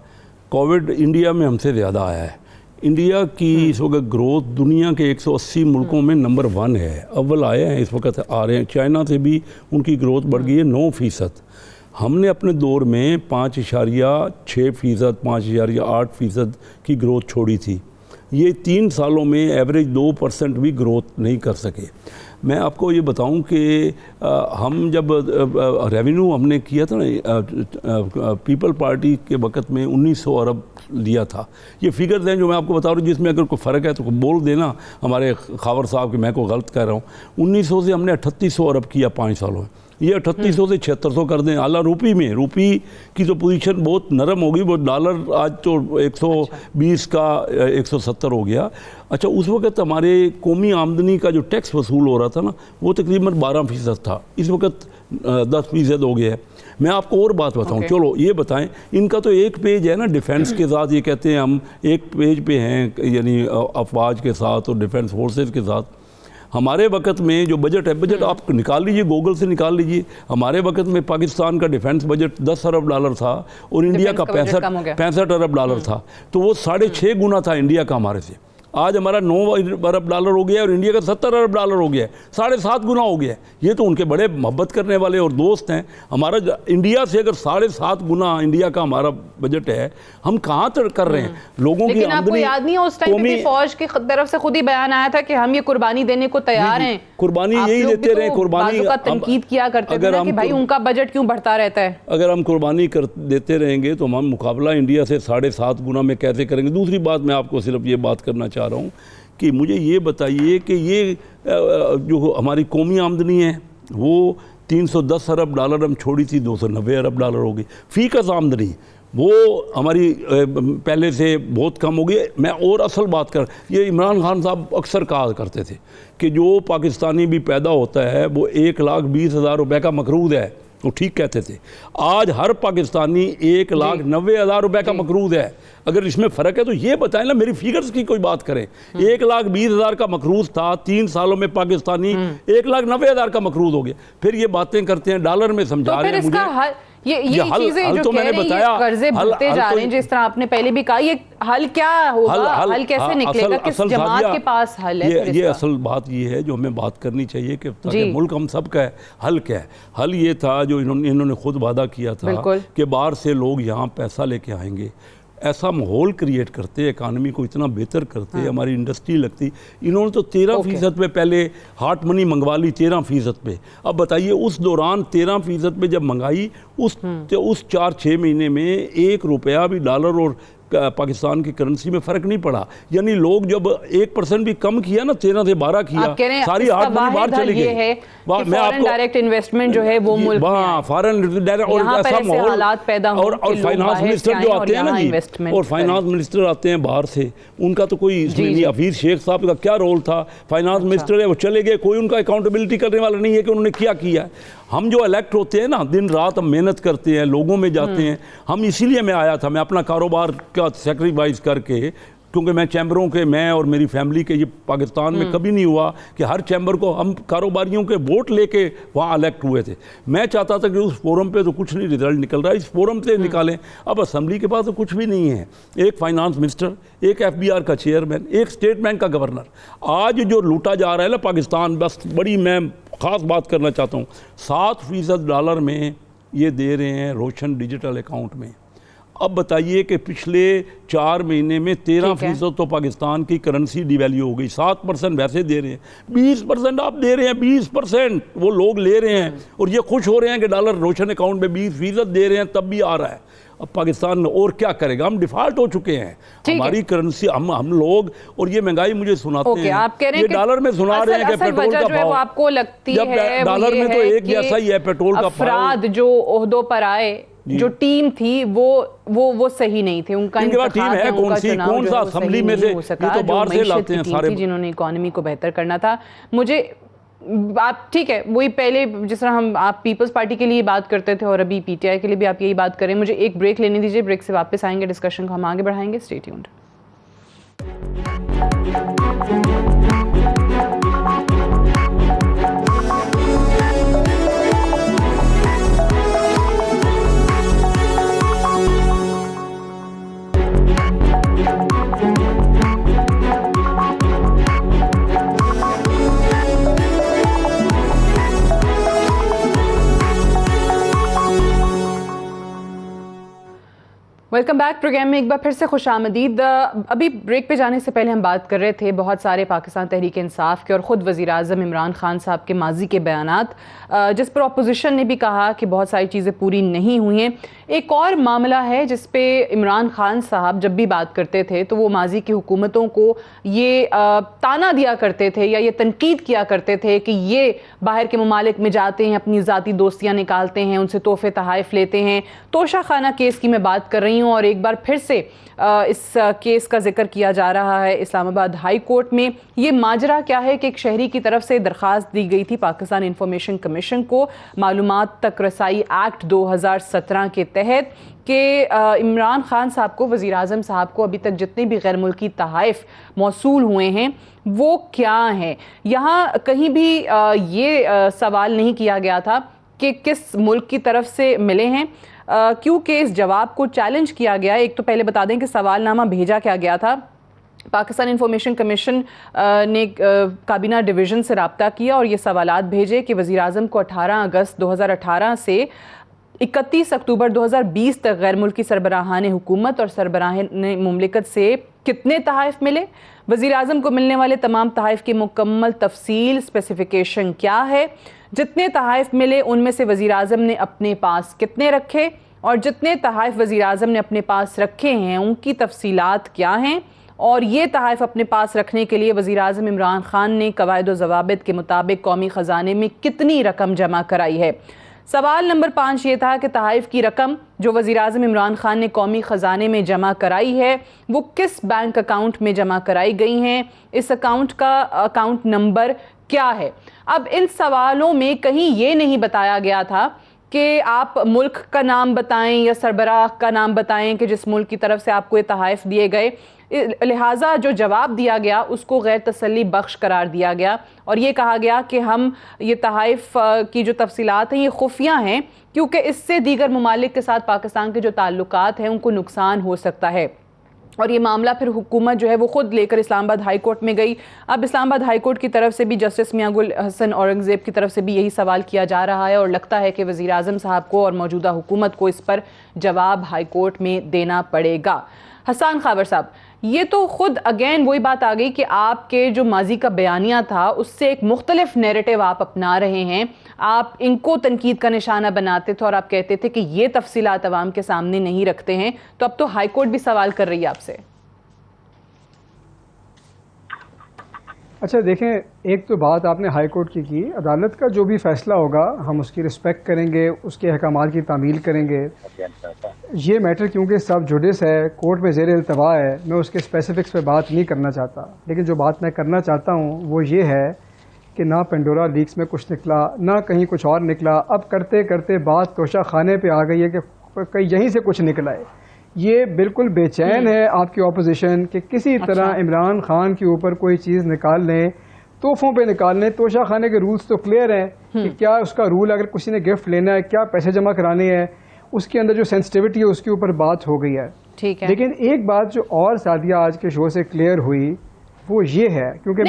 کووڈ انڈیا میں ہم سے زیادہ آیا ہے۔ انڈیا کی اس وقت گروتھ دنیا کے 180 ملکوں میں نمبر 1 ہے، اول آئے ہیں، اس وقت آ رہے ہیں۔ چائنا سے بھی ان کی گروتھ بڑھ گئی ہے 9%۔ ہم نے اپنے دور میں 5.6%، 5.8% کی گروتھ چھوڑی تھی، یہ 3 سالوں میں ایوریج 2% بھی گروتھ نہیں کر سکے۔ میں آپ کو یہ بتاؤں کہ ہم جب ریونیو ہم نے کیا تھا نا پیپل پارٹی کے وقت میں 1900 ارب لیا تھا، یہ فگرز ہیں جو میں آپ کو بتا رہا ہوں، جس میں اگر کوئی فرق ہے تو بول دینا ہمارے خاور صاحب کہ میں کوئی غلط کہہ رہا ہوں۔ 1900 سے ہم نے 3800 ارب کیا 5 سالوں میں، یہ 3800 سے 7600 کر دیں، اعلیٰ روپی میں، روپی کی تو پوزیشن بہت نرم ہوگی، وہ ڈالر آج تو 120 کا 170 ہو گیا۔ اچھا، اس وقت ہمارے قومی آمدنی کا جو ٹیکس وصول ہو رہا تھا نا وہ تقریباً 12% تھا، اس وقت 10% ہو گیا ہے۔ میں آپ کو اور بات بتاؤں، چلو یہ بتائیں، ان کا تو ایک پیج ہے نا ڈیفینس کے ساتھ، یہ کہتے ہیں ہم ایک پیج پہ ہیں، یعنی افواج کے ساتھ اور ڈیفینس فورسز کے ساتھ۔ ہمارے وقت میں جو بجٹ ہے، بجٹ آپ نکال لیجئے، گوگل سے نکال لیجئے، ہمارے وقت میں پاکستان کا ڈیفینس بجٹ 10 ارب ڈالر تھا اور انڈیا کا 65 ارب ڈالر تھا، تو وہ 6.5 گنا تھا انڈیا کا ہمارے سے۔ آج ہمارا 9 ارب ڈالر ہو گیا ہے اور انڈیا کا 70 ارب ڈالر ہو گیا ہے، 7.5 گنا ہو گیا ہے۔ یہ تو ان کے بڑے محبت کرنے والے اور دوست ہیں۔ ہمارا انڈیا سے اگر 7.5 گنا انڈیا کا ہمارا بجٹ ہے، ہم کہاں تک کر رہے ہیں؟ لوگوں کی لیکن آپ کو یاد نہیں ہے اس ٹائم پہ فوج کی طرف سے خود ہی بیان آیا تھا کہ ہم یہ قربانی دینے کو تیار ہیں، قربانی یہی دیتے رہے، قربانی کا تنقید کیا کرتے تھے کہ بھائی ان کا بجٹ کیوں بڑھتا رہتا ہے۔ اگر ہم قربانی دیتے رہیں گے تو ہم مقابلہ انڈیا سے 7.5 گنا میں کیسے کریں گے؟ دوسری بات میں آپ کو صرف یہ بات کرنا چاہ رہا ہوں کہ مجھے یہ بتائیے کہ یہ جو ہماری قومی آمدنی ہے وہ 310 ارب ڈالر ہم چھوڑی تھی، 290 ارب ڈالر ہو گئی فی کس آمدنی، وہ ہماری پہلے سے بہت کم ہو گئی۔ میں اور اصل بات یہ عمران خان صاحب اکثر کہا کرتے تھے کہ جو پاکستانی بھی پیدا ہوتا ہے وہ 1,20,000 روپے کا مقروض ہے، وہ ٹھیک کہتے تھے. آج ہر پاکستانی 1,90,000 روپے کا مقروض ہے. اگر اس میں فرق ہے تو یہ بتائیں نا, میری فیگرز کی کوئی بات کریں. 1,20,000 کا مقروض تھا, 3 سالوں میں پاکستانی 1,90,000 کا مقروض ہو گیا. پھر یہ باتیں کرتے ہیں, ڈالر میں سمجھا رہے ہیں مجھے. یہ چیزیں جو کہہ رہے ہیں, یہ قرضے بڑھتے جا رہے ہیں, جس طرح آپ نے پہلے بھی کہا, یہ حل کیا ہوگا, حل کیسے نکلے گا, کس جماعت کے پاس حل ہے؟ یہ اصل بات یہ ہے جو ہمیں بات کرنی چاہیے کہ تاکہ ملک ہم سب کا ہے. حل کیا ہے؟ حل یہ تھا جو انہوں نے خود وعدہ کیا تھا کہ باہر سے لوگ یہاں پیسہ لے کے آئیں گے, ایسا ماحول کریٹ کرتے, اکانومی کو اتنا بہتر کرتے, ہماری انڈسٹری لگتی. انہوں نے تو 13% پہ پہلے ہارٹ منی منگوا لی, 13% پہ. اب بتائیے اس دوران 13% پہ جب منگائی, اس 4-6 مہینے میں 1 روپیہ بھی ڈالر اور پاکستان کی کرنسی میں فرق نہیں پڑا. یعنی لوگ جب 1% بھی کم کیا نا, 13 سے 12 کیا, ساری ہارٹ منی باہر چلی گئی. فارن ڈائریکٹ انویسٹمنٹ جو ہے وہ ملک میں فارن ڈائریکٹ, اور ایسا ماحول, اور فائنانس منسٹر جو آتے ہیں نا جی, اور فائنانس منسٹر آتے ہیں باہر سے, ان کا تو کوئی اس میں نہیں. حفیظ شیخ صاحب کا کیا رول تھا؟ فائنانس منسٹر ہے, وہ چلے گئے, کوئی ان کا اکاؤنٹیبلٹی کرنے والا نہیں ہے کہ انہوں نے کیا کیا ہے. ہم جو الیکٹ ہوتے ہیں نا, دن رات ہم محنت کرتے ہیں, لوگوں میں جاتے ہیں. ہم اسی لیے میں آیا تھا, میں اپنا کاروبار کا سیکریفائز کر کے, کیونکہ میں چیمبروں کے, میں اور میری فیملی کے, یہ پاکستان میں کبھی نہیں ہوا کہ ہر چیمبر کو ہم کاروباریوں کے ووٹ لے کے وہاں الیکٹ ہوئے تھے. میں چاہتا تھا کہ اس فورم پہ تو کچھ نہیں رزلٹ نکل رہا ہے, اس فورم سے نکالیں. اب اسمبلی کے پاس تو کچھ بھی نہیں ہے. ایک فائنانس منسٹر, ایک FBR کا چیئرمین, ایک اسٹیٹ بینک کا گورنر. آج جو لوٹا جا رہا ہے نا پاکستان, بس بڑی میں خاص بات کرنا چاہتا ہوں, 7% ڈالر میں یہ دے رہے ہیں روشن ڈیجیٹل اکاؤنٹ میں. اب بتائیے کہ پچھلے 4 مہینے میں 13% تو پاکستان کی کرنسی ڈی ویلیو ہو گئی. 7% ویسے دے رہے ہیں, 20% آپ دے رہے ہیں, 20% وہ لوگ لے رہے ہیں, اور یہ خوش ہو رہے ہیں کہ ڈالر روشن اکاؤنٹ میں 20% دے رہے ہیں, تب بھی آ رہا ہے. اب پاکستان اور کیا کرے گا؟ ہم ڈیفالٹ ہو چکے ہیں. ہماری کرنسی, ہم لوگ, اور یہ مہنگائی مجھے سناتے ہیں, یہ ڈالر میں سنا رہے ہیں کہ پیٹرول کا بھاؤ, آپ کو لگتی جب ہے ڈالر میں تو ایک جیسا ہی ہے پیٹرول کا بھاؤ. افراد جو عہدوں پر آئے, جو ٹیم تھی, وہ صحیح نہیں تھے. ان کا ٹیم ہے کون سا اسمبلی میں سے, یہ تو باہر سے لاتے ہیں سارے, جنہوں نے اکانومی کو بہتر کرنا تھا. مجھے آپ ٹھیک ہے, وہی پہلے جس طرح آپ پیپلز پارٹی کے لیے بات کرتے تھے, اور ابھی PTI کے لیے بھی آپ یہی بات کریں. مجھے ایک بریک لینے دیجیے, بریک سے واپس آئیں گے, ڈسکشن کو ہم آگے بڑھائیں گے. Stay tuned. Welcome back. Programme میں ایک بار پھر سے خوش آمدید. ابھی بریک پہ جانے سے پہلے ہم بات کر رہے تھے بہت سارے پاکستان تحریک انصاف کے اور خود وزیر اعظم عمران خان صاحب کے ماضی کے بیانات, جس پر اپوزیشن نے بھی کہا کہ بہت ساری چیزیں پوری نہیں ہوئی ہیں. ایک اور معاملہ ہے جس پہ عمران خان صاحب جب بھی بات کرتے تھے تو وہ ماضی کی حکومتوں کو یہ تانا دیا کرتے تھے یا یہ تنقید کیا کرتے تھے کہ یہ باہر کے ممالک میں جاتے ہیں, اپنی ذاتی دوستیاں نکالتے ہیں, ان سے تحفے تحائف لیتے ہیں. توشہ خانہ کیس کی میں بات کر رہی ہوں, اور ایک بار پھر سے اس کیس کا ذکر کیا جا رہا ہے اسلام آباد ہائی کورٹ میں. یہ ماجرا کیا ہے کہ ایک شہری کی طرف سے درخواست دی گئی تھی پاکستان انفارمیشن کمیشن کو معلومات تک رسائی ایکٹ 2017 کے تحت کہ عمران خان صاحب کو, وزیر اعظم صاحب کو ابھی تک جتنے بھی غیر ملکی تحائف موصول ہوئے ہیں وہ کیا ہیں. یہاں کہیں بھی یہ سوال نہیں کیا گیا تھا کہ کس ملک کی طرف سے ملے ہیں, کیونکہ اس جواب کو چیلنج کیا گیا. ایک تو پہلے بتا دیں کہ سوال نامہ بھیجا کیا گیا تھا. پاکستان انفارمیشن کمیشن نے کابینہ ڈویژن سے رابطہ کیا اور یہ سوالات بھیجے کہ وزیر اعظم کو 18 اگست 2018 سے 31 اکتوبر 2020 تک غیر ملکی سربراہان حکومت اور سربراہان مملکت سے کتنے تحائف ملے, وزیر اعظم کو ملنے والے تمام تحائف کی مکمل تفصیل اسپیسیفیکیشن کیا ہے, جتنے تحائف ملے ان میں سے وزیر اعظم نے اپنے پاس کتنے رکھے, اور جتنے تحائف وزیر اعظم نے اپنے پاس رکھے ہیں ان کی تفصیلات کیا ہیں, اور یہ تحائف اپنے پاس رکھنے کے لیے وزیر اعظم عمران خان نے قواعد و ضوابط کے مطابق قومی خزانے میں کتنی رقم جمع کرائی ہے. سوال نمبر 5 یہ تھا کہ تحائف کی رقم جو وزیر اعظم عمران خان نے قومی خزانے میں جمع کرائی ہے وہ کس بینک اکاؤنٹ میں جمع کرائی گئی ہیں, اس اکاؤنٹ کا اکاؤنٹ نمبر کیا ہے. اب ان سوالوں میں کہیں یہ نہیں بتایا گیا تھا کہ آپ ملک کا نام بتائیں یا سربراہ کا نام بتائیں کہ جس ملک کی طرف سے آپ کو یہ تحائف دیے گئے، لہٰذا جو جواب دیا گیا اس کو غیر تسلی بخش قرار دیا گیا اور یہ کہا گیا کہ ہم یہ تحائف کی جو تفصیلات ہیں یہ خفیہ ہیں کیونکہ اس سے دیگر ممالک کے ساتھ پاکستان کے جو تعلقات ہیں ان کو نقصان ہو سکتا ہے۔ اور یہ معاملہ پھر حکومت جو ہے وہ خود لے کر اسلام آباد ہائی کورٹ میں گئی۔ اب اسلام آباد ہائی کورٹ کی طرف سے بھی جسٹس میاں گل حسن اورنگزیب کی طرف سے بھی یہی سوال کیا جا رہا ہے اور لگتا ہے کہ وزیر اعظم صاحب کو اور موجودہ حکومت کو اس پر جواب ہائی کورٹ میں دینا پڑے گا۔ حسان خاور صاحب، یہ تو خود اگین وہی بات آ گئی کہ آپ کے جو ماضی کا بیانیہ تھا اس سے ایک مختلف نیریٹو آپ اپنا رہے ہیں۔ آپ ان کو تنقید کا نشانہ بناتے تھے اور آپ کہتے تھے کہ یہ تفصیلات عوام کے سامنے نہیں رکھتے ہیں، تو اب تو ہائی کورٹ بھی سوال کر رہی ہے آپ سے۔ اچھا دیکھیں، ایک تو بات آپ نے ہائی کورٹ کی عدالت کا جو بھی فیصلہ ہوگا ہم اس کی رسپیکٹ کریں گے، اس کے احکامات کی تعمیل کریں گے۔ یہ میٹر کیونکہ سب جوڈس ہے، کورٹ میں زیر التوا ہے، میں اس کے اسپیسیفکس پہ بات نہیں کرنا چاہتا، لیکن جو بات میں کرنا چاہتا ہوں وہ یہ ہے کہ نہ پینڈورا لیکس میں کچھ نکلا، نہ کہیں کچھ اور نکلا، اب کرتے کرتے بات توشہ خانے پہ آ گئی ہے کہ یہیں سے کچھ نکلا ہے۔ یہ بالکل بے چین ہے آپ کی اپوزیشن کہ کسی طرح عمران خان کے اوپر کوئی چیز نکال لیں، تحفوں پہ نکال لیں۔ توشہ خانے کے رولز تو کلیئر ہیں کہ کیا اس کا رول، اگر کسی نے گفٹ لینا ہے کیا پیسے جمع کرانے ہیں، اس کے اندر جو سینسٹیوٹی ہے اس کے اوپر بات ہو گئی ہے۔ لیکن ایک بات جو اور سعدیہ آج کے شو سے کلیئر ہوئی وہ یہ ہے، کیونکہ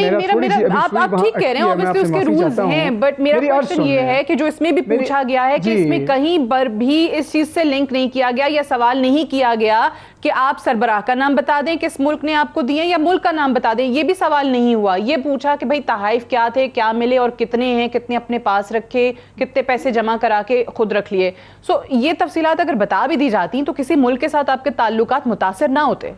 آپ ٹھیک کہہ رہے ہیں obviously اس کے رولز ہیں، بٹ میرا کوشچن یہ ہے کہ جو اس میں بھی پوچھا گیا ہے کہ اس میں کہیں پر بھی اس چیز سے لنک نہیں کیا گیا یا سوال نہیں کیا گیا کہ آپ سربراہ کا نام بتا دیں کس ملک نے آپ کو دیے یا ملک کا نام بتا دیں، یہ بھی سوال نہیں ہوا۔ یہ پوچھا کہ بھئی تحائف کیا تھے، کیا ملے اور کتنے ہیں، کتنے اپنے پاس رکھے، کتنے پیسے جمع کرا کے خود رکھ لیے۔ سو یہ تفصیلات اگر بتا بھی دی جاتی تو کسی ملک کے ساتھ آپ کے تعلقات متاثر نہ ہوتے۔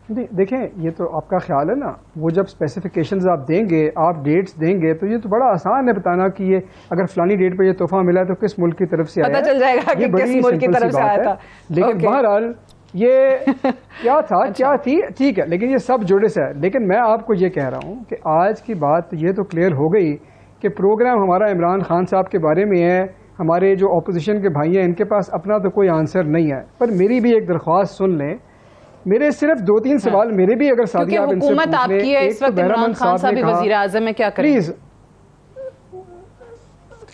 دیکھیں، یہ تو آپ کا خیال ہے نا، وہ جب اسپیسیفکیشنز آپ دیں گے، آپ ڈیٹس دیں گے، تو یہ تو بڑا آسان ہے بتانا کہ یہ اگر فلانی ڈیٹ پہ یہ تحفہ ملا ہے تو کس ملک کی طرف سے آیا، پتہ چل جائے گا کہ کس ملک کی طرف سے آیا تھا۔ لیکن بہرحال یہ کیا تھا کیا تھی، ٹھیک ہے، لیکن یہ سب جوڈس ہے۔ لیکن میں آپ کو یہ کہہ رہا ہوں کہ آج کی بات یہ تو کلیئر ہو گئی کہ پروگرام ہمارا عمران خان صاحب کے بارے میں ہے، ہمارے جو اپوزیشن کے بھائی ہیں ان کے پاس اپنا تو کوئی آنسر نہیں ہے۔ پر میری بھی ایک درخواست سن لیں، میرے صرف 2-3 سوال میرے بھی اگر سعدیہ آپ ان سے حکومت آپ کی ہے اس وقت، عمران خان صاحب وزیر اعظم ہے، کیا کریں؟ پلیز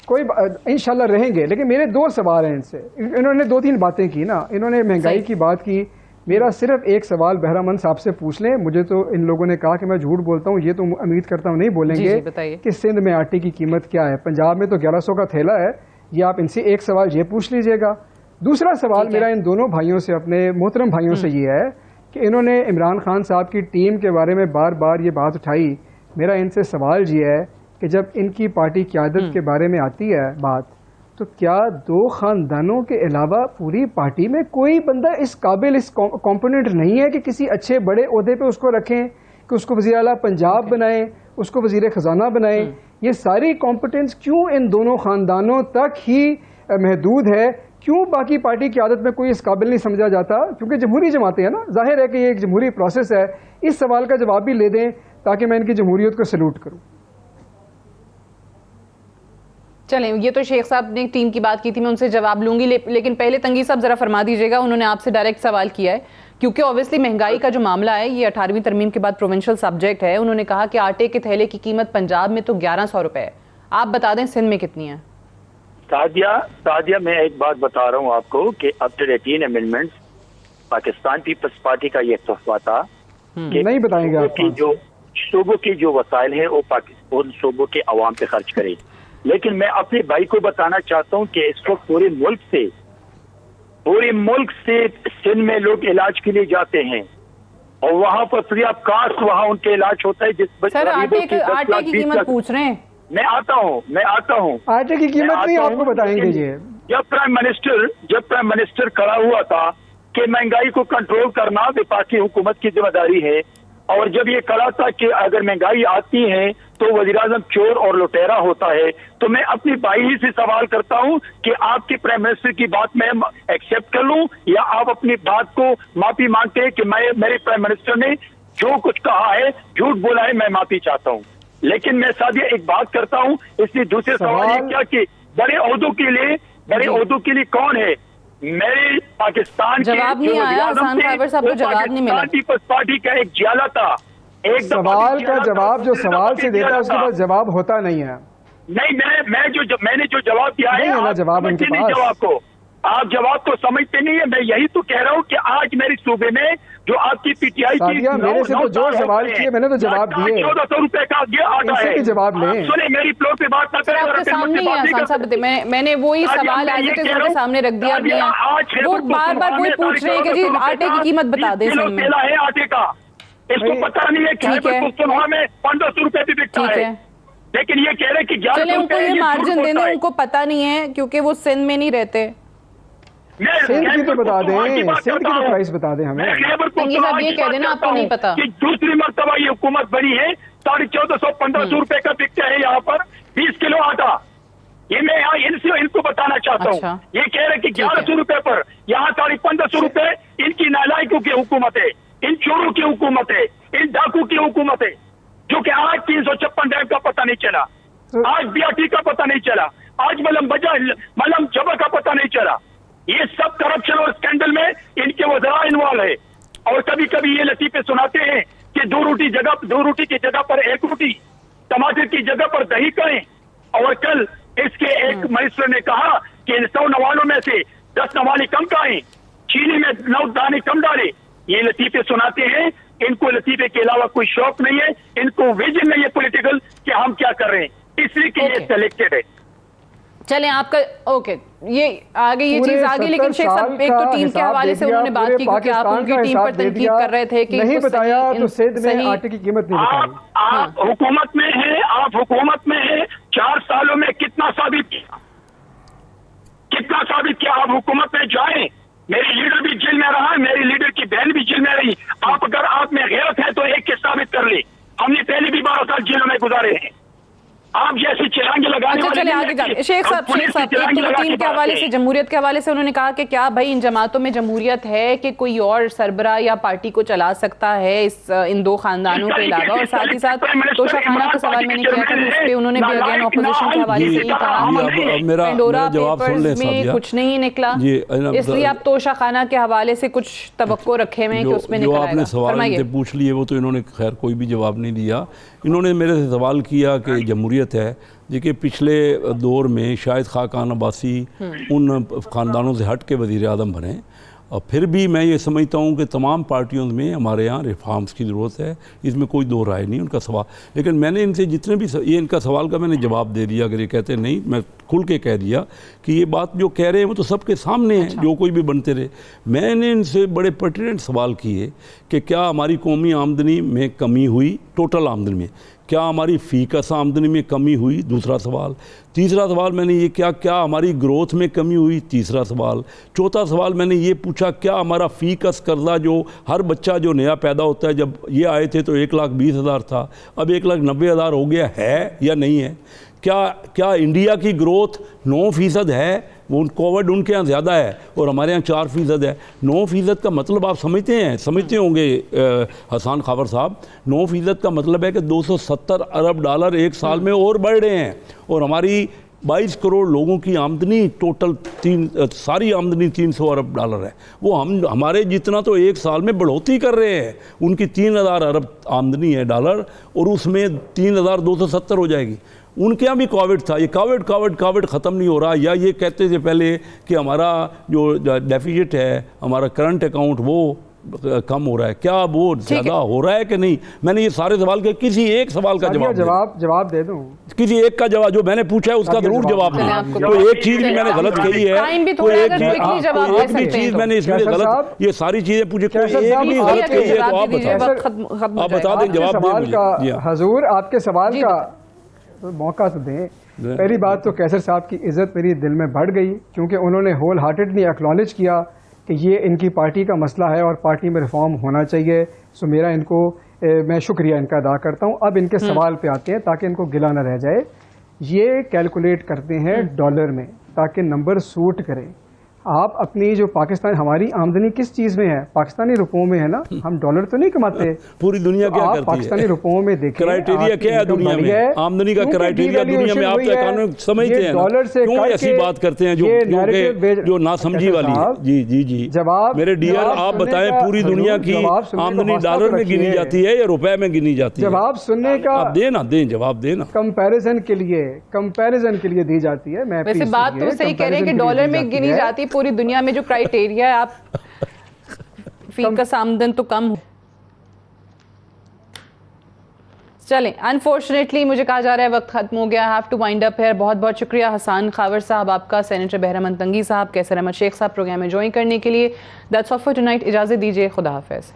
کوئی انشاءاللہ رہیں گے، لیکن میرے 2 سوال ہیں ان سے۔ انہوں نے 2-3 باتیں کی نا، انہوں نے مہنگائی کی بات کی، میرا صرف ایک سوال بہرامند صاحب سے پوچھ لیں۔ مجھے تو ان لوگوں نے کہا کہ میں جھوٹ بولتا ہوں، یہ تو امید کرتا ہوں نہیں بولیں گے کہ سندھ میں آٹے کی قیمت کیا ہے، پنجاب میں تو 1100 کا تھیلا ہے۔ یہ آپ ان سے ایک سوال یہ پوچھ لیجئے گا۔ دوسرا سوال میرا ان دونوں بھائیوں سے، اپنے محترم بھائیوں سے یہ ہے کہ انہوں نے عمران خان صاحب کی ٹیم کے بارے میں بار بار یہ بات اٹھائی۔ میرا ان سے سوال یہ ہے کہ جب ان کی پارٹی قیادت کے بارے میں آتی ہے بات، تو کیا 2 خاندانوں کے علاوہ پوری پارٹی میں کوئی بندہ اس قابل، اس کمپوننٹ نہیں ہے کہ کسی اچھے بڑے عہدے پہ اس کو رکھیں، کہ اس کو وزیر اعلیٰ پنجاب بنائیں، اس کو وزیر خزانہ بنائیں؟ یہ ساری کمپٹنس کیوں ان دونوں خاندانوں تک ہی محدود ہے؟ کیوں باقی پارٹی کی عادت میں کوئی اس قابل نہیں سمجھا جاتا؟ کیونکہ جمہوری جماعتیں ہیں نا، ظاہر ہے کہ یہ ایک جمہوری پروسیس ہے۔ اس سوال کا جواب بھی لے دیں تاکہ میں ان کی جمہوریت کو سلوٹ کروں۔ چلیں، یہ تو شیخ صاحب نے ٹیم کی بات کی تھی، میں ان سے جواب لوں گی، لیکن پہلے تنگی صاحب ذرا فرما دیجیے گا، انہوں نے آپ سے ڈائریکٹ سوال کیا ہے کیونکہ اوبیسلی مہنگائی کا جو معاملہ ہے یہ 18ویں ترمیم کے بعد پروونشل سبجیکٹ ہے۔ انہوں نے کہا کہ آٹے کے تھیلے کی قیمت پنجاب میں تو 1100 روپے ہے، آپ بتا دیں سندھ میں کتنی ہے؟ سعدیہ میں ایک بات بتا رہا ہوں آپ کو کہ after 18 amendments Pakistan Peoples Party کا یہ تحفہ تھا کہ نہیں بتائیں گے آپ جو صوبوں کی جو وسائل ہیں وہ ان صوبوں کے عوام پہ خرچ کریں۔ لیکن میں اپنے بھائی کو بتانا چاہتا ہوں کہ اس وقت پورے ملک سے سندھ میں لوگ علاج کے لیے جاتے ہیں اور وہاں پر فری آف کاسٹ وہاں ان کے علاج ہوتا ہے۔ جس سر آٹے کی قیمت پوچھ رہے ہیں؟ میں آتا ہوں آٹے کی قیمت نہیں آپ کو بتائیں گے۔ یہ جب پرائم منسٹر کھڑا ہوا تھا کہ مہنگائی کو کنٹرول کرنا وفاقی حکومت کی ذمہ داری ہے، اور جب یہ کہا تھا کہ اگر مہنگائی آتی ہے تو وزیر اعظم چور اور لٹیرا ہوتا ہے، تو میں اپنی بھائی ہی سے سوال کرتا ہوں کہ آپ کے پرائم منسٹر کی بات میں ایکسیپٹ کر لوں یا آپ اپنی بات کو معافی مانگتے ہیں کہ میرے پرائم منسٹر نے جو کچھ کہا ہے جھوٹ بولا ہے، میں معافی چاہتا ہوں۔ لیکن میں سادیہ ایک بات کرتا ہوں، اس لیے دوسرے سوال یہ کیا کہ بڑے عہدوں کے لیے کون ہے؟ میرے پاکستان کے جواب نہیں آیا حسان خیبر صاحب کو، جواب نہیں ملا. پیپلز پارٹی کا ایک جیالہ تھا. ایک سوال کا جواب جو سوال سے دیتا ہے اس کے پاس جواب ہوتا نہیں ہے. نہیں، میں نے جو جواب دیا ہے جواب ان کے پاس. جواب کو آپ جواب کو سمجھتے نہیں ہے. میں یہی تو کہہ رہا ہوں کہ آج میری صوبے میں جو آپ کی پی ٹی آئی کی میرے سے تو جو سوال کیے میں نے تو جواب دیے. 1400 روپے کا آگا ہے. جواب لیں. سنیں میری فلور پہ بات نہ کریں. آپ کے سامنے ہی حسان صاحب میں نے وہی سوال آج کے سامنے رکھ دیا بھی ہے. وہ بار بار وہی پوچھ رہے ہیں کہ جی آٹے کی قیمت بتا دیں. تیلا ہے آٹے کا، اس کو پتہ نہیں ہے کہ پختونخوا میں 1500 روپے بھی بکتا ہے، لیکن یہ کہہ رہے کہ 1100 چلے ان کو یہ مارجن دے دیں. ان کو پتہ نہیں ہے کیونکہ وہ سندھ میں نہیں رہتے. سندھ کی تو بتا دیں، سندھ کی تو پرائس بتا دیں ہمیں. صاحب یہ کہہ دینا آپ کو نہیں پتا کہ دوسری مرتبہ یہ حکومت بنی ہے، 1450-1500 روپے کا بکتا ہے یہاں پر 20 کلو آٹا. یہ میں ان کو بتانا چاہتا ہوں. یہ کہہ رہے کہ 1100 روپے پر یہاں 1500 روپے. ان کی نالائکوں کی حکومت ہے، ان چوروں کی حکومت ہے، ان ڈاکو کی حکومت ہے، جو کہ آج 356 ڈیم کا پتہ نہیں چلا، آج بیاٹی کا پتہ نہیں چلا، آج ملم جبا کا پتہ نہیں چلا. یہ سب کرپشن اور اسکینڈل میں ان کے وزراء انوالو ہے. اور کبھی کبھی یہ لطیفے سناتے ہیں کہ 2 روٹی کی جگہ پر 1 روٹی، ٹماٹر کی جگہ پر دہی کریں. اور کل اس کے ایک منسٹر نے کہا کہ 100 نوالوں میں سے 10 نوالی کم کھائیں، چینی میں 9 دانے کم ڈالیں. یہ لطیفے سناتے ہیں. ان کو لطیفے کے علاوہ کوئی شوق نہیں ہے، ان کو ویژن نہیں ہے پولیٹیکل کہ ہم کیا کر رہے ہیں، اس لیے کہ یہ سلیکٹڈ ہے. چلیں آپ کا اوکے، یہ آگے یہ چیز آگے. لیکن شیخ صاحب ایک تو ٹیم کے حوالے سے انہوں نے بات کی کیونکہ آپ ان کی ٹیم پر تنقید کر رہے تھے کہ نہیں بتایا تو سندھ میں آٹے کی قیمت نہیں بتائی. آپ حکومت میں ہیں 4 سالوں میں کتنا ثابت کیا؟ آپ حکومت میں جائیں. میری لیڈر بھی جیل میں رہا، میری لیڈر کی بہن بھی جیل میں رہی. اگر آپ میں غیرت ہے تو ایک کے ثابت کر لیں. ہم نے پہلے بھی 12 سال جیلوں میں گزارے ہیں. آپ جیسے چلانگے لگانے والے. چلے آگے جائیں. شیخ صاحب ٹیم کے حوالے سے، جمہوریت کے حوالے سے انہوں نے کہا کہ کیا بھائی ان جماعتوں میں جمہوریت ہے کہ کوئی اور سربراہ یا پارٹی کو چلا سکتا ہے ان 2 خاندانوں کے علاوہ؟ اور ساتھ ہی ساتھ توشہ خانہ کا سوال میں نے کیا تھا، اس پہ انہوں نے بھی اگین اپوزیشن کے حوالے سے یہ کہا پینڈورا پیپرز میں کچھ نہیں نکلا، اس لیے آپ توشہ خانہ کے حوالے سے کچھ توقع رکھے ہوئے ہیں کہ اس میں نکل آئے گا. سوال پوچھ لیے وہ تو انہوں نے خیر کوئی بھی جواب نہیں دیا. انہوں نے میرے سے سوال کیا کہ جمہوریت ہے، دیکھیے پچھلے دور میں شاید خاقان عباسی ان خاندانوں سے ہٹ کے وزیر اعظم بنے، اور پھر بھی میں یہ سمجھتا ہوں کہ تمام پارٹیوں میں ہمارے ہاں ریفارمز کی ضرورت ہے. اس میں کوئی دو رائے نہیں ان کا سوال. لیکن میں نے ان سے جتنے بھی یہ ان کا سوال کا میں نے جواب دے دیا. اگر یہ کہتے نہیں، میں کھل کے کہہ دیا کہ یہ بات جو کہہ رہے ہیں وہ تو سب کے سامنے ہے، جو کوئی بھی بنتے رہے. میں نے ان سے بڑے پرٹیننٹ سوال کیے کہ کیا ہماری قومی آمدنی میں کمی ہوئی، ٹوٹل آمدنی میں کیا ہماری فی کس آمدنی میں کمی ہوئی، دوسرا سوال. تیسرا سوال میں نے یہ کیا ہماری گروتھ میں کمی ہوئی، تیسرا سوال. چوتھا سوال میں نے یہ پوچھا کیا ہمارا فی کس قرضہ جو ہر بچہ جو نیا پیدا ہوتا ہے، جب یہ آئے تھے تو 1,20,000 تھا، اب 1,90,000 ہو گیا ہے یا نہیں ہے. کیا انڈیا کی گروتھ 9% ہے؟ وہ کووڈ ان کے ہاں زیادہ ہے اور ہمارے ہاں 4% ہے. 9% کا مطلب آپ سمجھتے ہوں گے حسان خاور صاحب. 9% کا مطلب ہے کہ $270 ارب ایک سال میں اور بڑھ رہے ہیں. اور ہماری 22 کروڑ لوگوں کی آمدنی ٹوٹل ساری آمدنی $300 ارب ہے. وہ ہمارے جتنا تو ایک سال میں بڑھوتی کر رہے ہیں. ان کی 3,000 ارب آمدنی ہے ڈالر، اور اس میں 3,270 ہو جائے گی. ان کے یہاں بھی کووڈ تھا. یہ کووڈ ختم نہیں ہو رہا. یا یہ کہتے تھے پہلے کہ ہمارا جو ڈیفیسٹ ہے، ہمارا کرنٹ اکاؤنٹ وہ کم ہو رہا ہے. کیا وہ زیادہ ہو رہا ہے کہ نہیں؟ میں نے یہ سارے سوال کے کسی ایک سوال کا جواب دے دوں. کسی ایک کا جواب جو میں نے پوچھا ہے اس کا ضرور جواب دیں. کوئی ایک چیز بھی میں نے غلط کہی ہے، کوئی ایک بھی چیز میں نے اس میں غلط، یہ ساری چیزیں پوچھے کوئی ایک بھی غلط کہی ہے تو آپ بتا دیں، جواب دیں. حضور آپ کے سوال کا موقع تو دیں. پہلی بات تو کیسر صاحب کی عزت میری دل میں بڑھ گئی، کیونکہ انہوں نے ہول ہارٹیڈلی ایکنالج کیا کہ یہ ان کی پارٹی کا مسئلہ ہے اور پارٹی میں ریفارم ہونا چاہیے. سو میرا ان کو میں شکریہ ان کا ادا کرتا ہوں. اب ان کے سوال پہ آتے ہیں تاکہ ان کو گلا نہ رہ جائے. یہ کیلکولیٹ کرتے ہیں ڈالر میں تاکہ نمبر سوٹ کریں. آپ اپنی جو پاکستان ہماری آمدنی کس چیز میں ہے؟ پاکستانی روپوں میں ہے نا، ہم ڈالر تو نہیں کماتے. پوری دنیا کیا آپ کرتی ہے؟ پاکستانی روپوں میں دیکھیں کرائٹیریا کیا ہے دنیا میں؟ آمدنی کا کرائٹیریا دنیا میں آپ تو قانون سمجھتے ہیں نا، کیوں ایسی بات کرتے ہیں جو ناسمجھی والی ہے؟ جی جی جی میرے ڈیئر، آپ بتائیں پوری دنیا کی آمدنی ڈالر میں گنی جاتی ہے یا روپے میں گنی جاتی ہے؟ جواب سننے کا آپ دیں نا، دیں جواب دیں نا. کمپیریزن کے لیے دی جاتی ہے. میں ویسے بات تو صحیح کہہ رہے ہیں کہ ڈالر میں گنی جاتی پوری دنیا میں جو کرائیٹیریا ہے، آپ فی کس آمدن تو کم ہو. چلیں انفارچونیٹلی مجھے کہا جا رہا ہے وقت ختم ہو گیا. Have to wind up here. بہت بہت شکریہ حسان خاور صاحب آپ کا، سینیٹر بہرام تنگی صاحب، کیسر احمد شیخ صاحب پروگرام میں جوائن کرنے کے لیے. That's all for tonight. اجازت دیجیے، خدا حافظ.